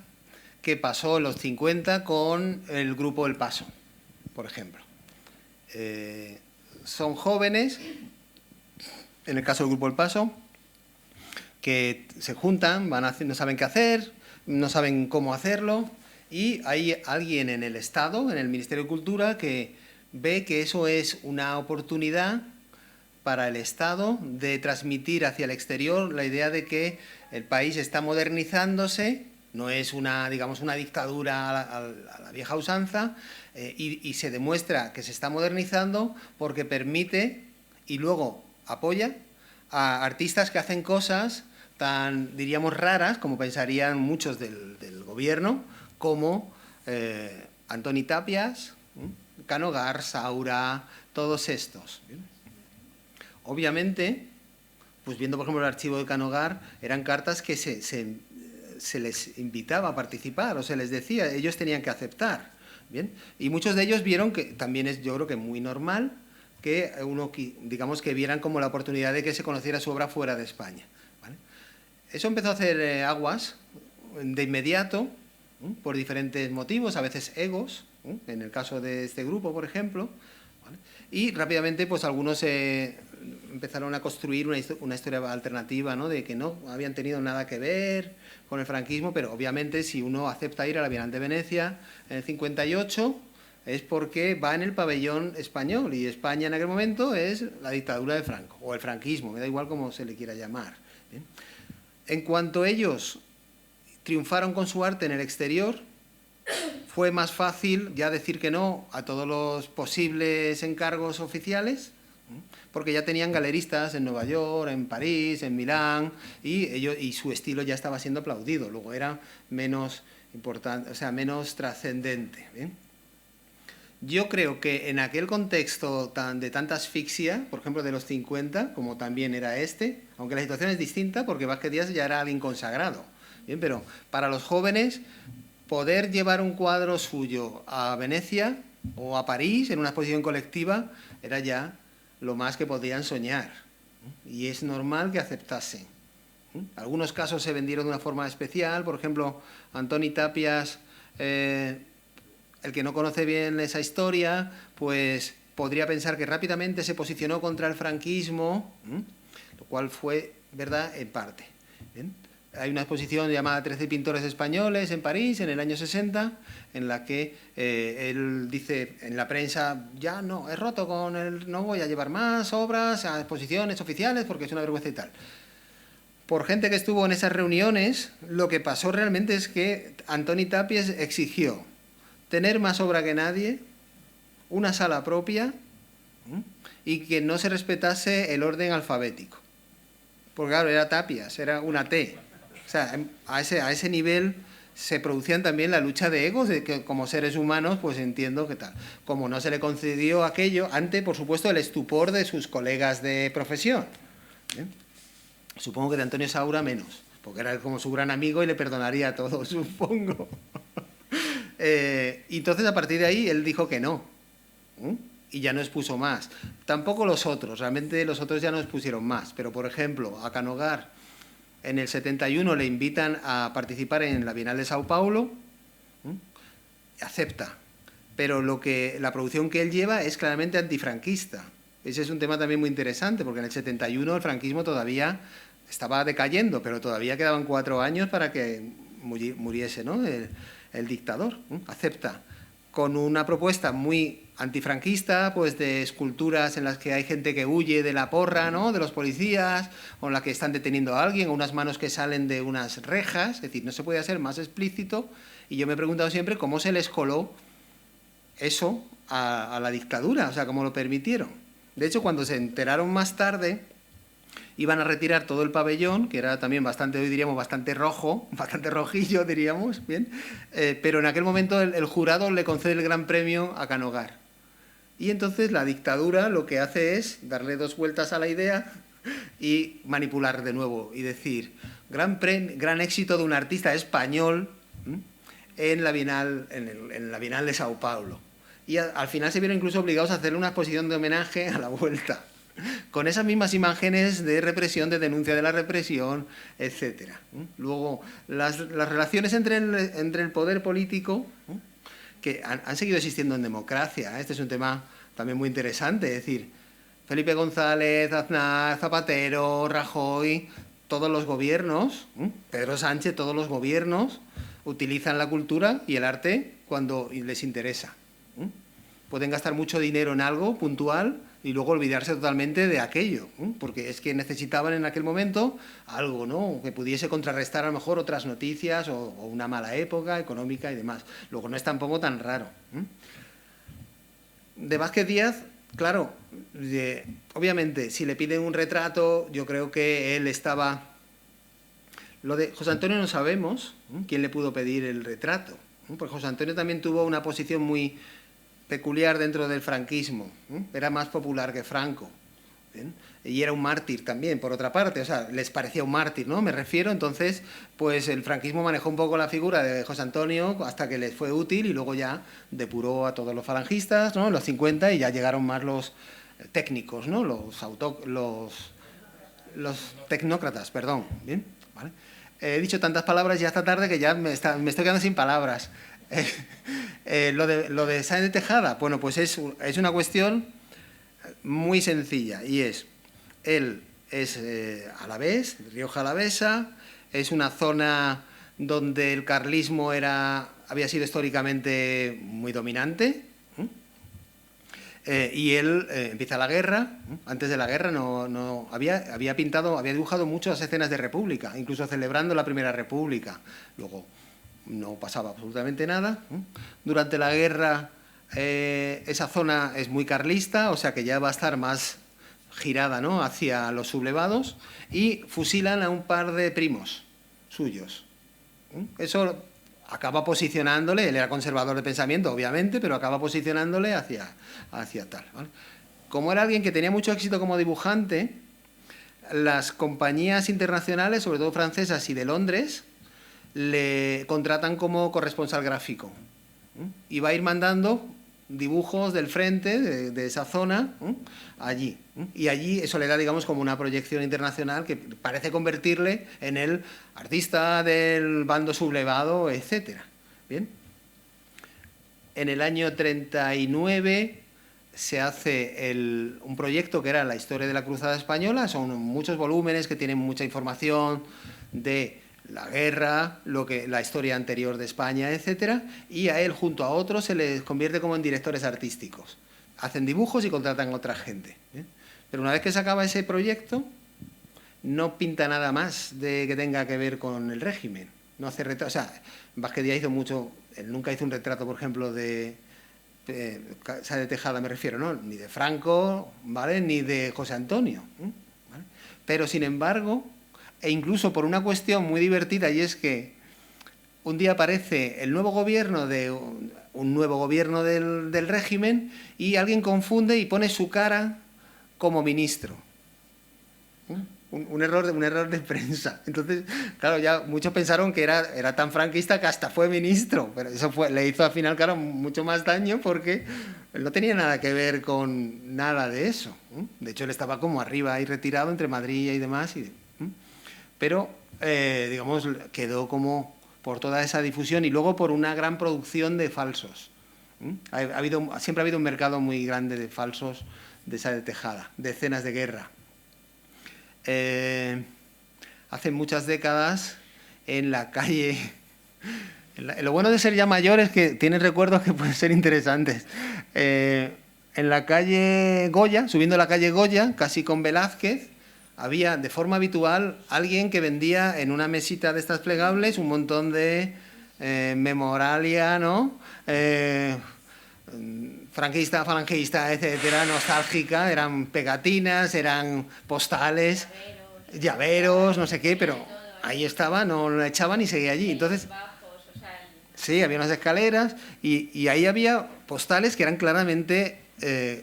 S2: que pasó en los 50 con el grupo El Paso, por ejemplo. Son jóvenes, en el caso del grupo El Paso, que se juntan, no saben qué hacer, no saben cómo hacerlo, y hay alguien en el Estado, en el Ministerio de Cultura, que ve que eso es una oportunidad para el Estado de transmitir hacia el exterior la idea de que el país está modernizándose, no es una, digamos, una dictadura a la vieja usanza, y se demuestra que se está modernizando porque permite y luego apoya a artistas que hacen cosas tan, diríamos, raras, como pensarían muchos del gobierno, como Antoni Tàpies, Canogar, Saura, todos estos. Obviamente, pues viendo por ejemplo el archivo de Canogar, eran cartas que se les invitaba a participar, o se les decía, ellos tenían que aceptar. ¿Bien? Y muchos de ellos vieron que también es, yo creo que muy normal, que digamos que vieran como la oportunidad de que se conociera su obra fuera de España. ¿Vale? Eso empezó a hacer aguas de inmediato, por diferentes motivos, a veces egos, en el caso de este grupo, por ejemplo, ¿vale? Y rápidamente pues algunos empezaron a construir una historia alternativa, ¿no? De que no habían tenido nada que ver con el franquismo, pero obviamente si uno acepta ir a la Bienal de Venecia en el 58 es porque va en el pabellón español, y España en aquel momento es la dictadura de Franco, o el franquismo, me da igual cómo se le quiera llamar. ¿Bien? En cuanto ellos triunfaron con su arte en el exterior, fue más fácil ya decir que no a todos los posibles encargos oficiales, porque ya tenían galeristas en Nueva York, en París, en Milán, y su estilo ya estaba siendo aplaudido. Luego era menos importante, o sea, menos trascendente. ¿Bien? Yo creo que en aquel contexto de tanta asfixia, por ejemplo de los 50, como también era este, aunque la situación es distinta porque Vázquez Díaz ya era alguien consagrado, ¿bien? Pero para los jóvenes, poder llevar un cuadro suyo a Venecia o a París en una exposición colectiva era ya lo más que podían soñar, y es normal que aceptasen. Algunos casos se vendieron de una forma especial, por ejemplo, Antoni Tàpies, el que no conoce bien esa historia, pues podría pensar que rápidamente se posicionó contra el franquismo, lo cual fue verdad en parte. ¿Bien? Hay una exposición llamada 13 pintores españoles en París en el año 60, en la que él dice en la prensa, ya no, he roto con él, no voy a llevar más obras a exposiciones oficiales porque es una vergüenza y tal. Por gente que estuvo en esas reuniones, lo que pasó realmente es que Antoni Tàpies exigió tener más obra que nadie, una sala propia, y que no se respetase el orden alfabético. Porque claro, era Tàpies, era una T. O sea, a ese nivel se producían también la lucha de egos, de que como seres humanos, pues entiendo que tal. Como no se le concedió aquello, ante, por supuesto, el estupor de sus colegas de profesión. ¿Bien? Supongo que de Antonio Saura menos, porque era como su gran amigo y le perdonaría todo, supongo. Y entonces, a partir de ahí, él dijo que no. Y ya no expuso más. Tampoco los otros, realmente los otros ya no expusieron más. Pero, por ejemplo, a Canogar, en el 71 le invitan a participar en la Bienal de Sao Paulo, acepta. Pero la producción que él lleva es claramente antifranquista. Ese es un tema también muy interesante, porque en el 71 el franquismo todavía estaba decayendo, pero todavía quedaban 4 años para que muriese, ¿no? el dictador. Acepta. Con una propuesta muy antifranquista, pues de esculturas en las que hay gente que huye de la porra, ¿no? De los policías, o en la que están deteniendo a alguien, o unas manos que salen de unas rejas. Es decir, no se puede hacer más explícito, y yo me he preguntado siempre cómo se les coló eso a la dictadura, o sea, cómo lo permitieron. De hecho, cuando se enteraron más tarde, Iban a retirar todo el pabellón, que era también bastante, hoy diríamos, bastante rojo, bastante rojillo, diríamos, bien, pero en aquel momento el jurado le concede el gran premio a Canogar. Y entonces la dictadura lo que hace es darle 2 vueltas a la idea y manipular de nuevo y decir, gran éxito de un artista español en la Bienal de Sao Paulo. Y al final se vieron incluso obligados a hacerle una exposición de homenaje a la vuelta, con esas mismas imágenes de represión, de denuncia de la represión, etc. Luego, las relaciones entre el poder político, que han seguido existiendo en democracia. Este es un tema también muy interesante, es decir, Felipe González, Aznar, Zapatero, Rajoy, todos los gobiernos, Pedro Sánchez, todos los gobiernos utilizan la cultura y el arte cuando les interesa. Pueden gastar mucho dinero en algo puntual y luego olvidarse totalmente de aquello, porque es que necesitaban en aquel momento algo, ¿no?, que pudiese contrarrestar a lo mejor otras noticias o una mala época económica y demás. Luego no es tampoco tan raro. De Vázquez Díaz, claro, obviamente, si le piden un retrato, yo creo que él estaba... Lo de José Antonio no sabemos quién le pudo pedir el retrato, porque José Antonio también tuvo una posición muy peculiar dentro del franquismo, era más popular que Franco, ¿bien? Y era un mártir también, por otra parte, o sea, les parecía un mártir, ¿no? Me refiero, entonces, pues el franquismo manejó un poco la figura de José Antonio hasta que les fue útil y luego ya depuró a todos los falangistas, ¿no?, en los 50, y ya llegaron más los técnicos, ¿no?, los tecnócratas, perdón, ¿bien? ¿Vale? He dicho tantas palabras ya esta tarde que ya me estoy quedando sin palabras. Lo de Sáenz de Tejada, bueno, pues es una cuestión muy sencilla, y él es alavés, Rioja Alavesa, es una zona donde el carlismo había sido históricamente muy dominante, y él empieza la guerra. Antes de la guerra había dibujado muchas escenas de República, incluso celebrando la Primera República. Luego no pasaba absolutamente nada. Durante la guerra esa zona es muy carlista, o sea que ya va a estar más girada, ¿no?, hacia los sublevados, y fusilan a un par de primos suyos. Eso acaba posicionándole, él era conservador de pensamiento, obviamente, pero acaba posicionándole hacia tal, ¿vale? Como era alguien que tenía mucho éxito como dibujante, las compañías internacionales, sobre todo francesas y de Londres, le contratan como corresponsal gráfico, y va a ir mandando dibujos del frente de esa zona allí, y allí eso le da, digamos, como una proyección internacional que parece convertirle en el artista del bando sublevado, etcétera. Bien, en el año 39 se hace un proyecto que era la historia de la Cruzada Española. Son muchos volúmenes que tienen mucha información de la guerra, la historia anterior de España, etcétera, y a él junto a otros se les convierte como en directores artísticos. Hacen dibujos y contratan a otra gente, ¿eh? Pero una vez que se acaba ese proyecto, no pinta nada más que tenga que ver con el régimen. No hace retrato, o sea, Vázquez Díaz hizo mucho, él nunca hizo un retrato, por ejemplo, de Sáenz de Tejada, me refiero, ¿no?, ni de Franco, ¿vale?, ni de José Antonio, ¿vale? Pero, sin embargo, e incluso por una cuestión muy divertida, y es que un día aparece el nuevo gobierno un nuevo gobierno del régimen, y alguien confunde y pone su cara como ministro. Un error de prensa. Entonces, claro, ya muchos pensaron que era tan franquista que hasta fue ministro, pero eso le hizo al final, claro, mucho más daño, porque no tenía nada que ver con nada de eso. De hecho, él estaba como arriba y retirado entre Madrid y demás, pero, digamos, quedó como por toda esa difusión y luego por una gran producción de falsos. Siempre ha habido un mercado muy grande de falsos de Sáenz de Tejada, de escenas de guerra. Hace muchas décadas, en la calle... Lo bueno de ser ya mayor es que tienes recuerdos que pueden ser interesantes. En la calle Goya, subiendo la calle Goya, casi con Velázquez, había de forma habitual alguien que vendía en una mesita de estas plegables un montón de memoralia, ¿no?, franquista, falangista, etcétera, nostálgica. Eran pegatinas, eran postales, llaveros, no sé qué, pero ahí estaba, no la echaban y seguía allí. Entonces, sí, había unas escaleras y ahí había postales que eran claramente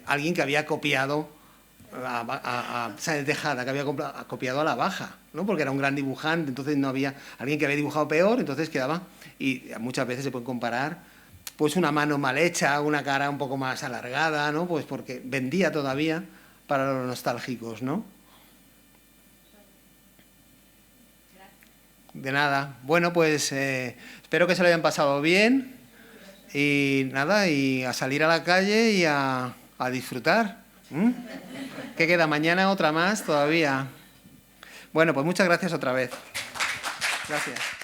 S2: alguien que había copiado a Sáenz de Tejada, que había copiado a la baja, ¿no? Porque era un gran dibujante, entonces no había alguien que había dibujado peor, entonces quedaba, y muchas veces se puede comparar, pues una mano mal hecha, una cara un poco más alargada, ¿no? Pues porque vendía todavía para los nostálgicos, ¿no? De nada. Bueno, pues espero que se lo hayan pasado bien y nada, y a salir a la calle y a disfrutar. ¿Qué queda? Mañana otra más todavía. Bueno, pues muchas gracias otra vez. Gracias.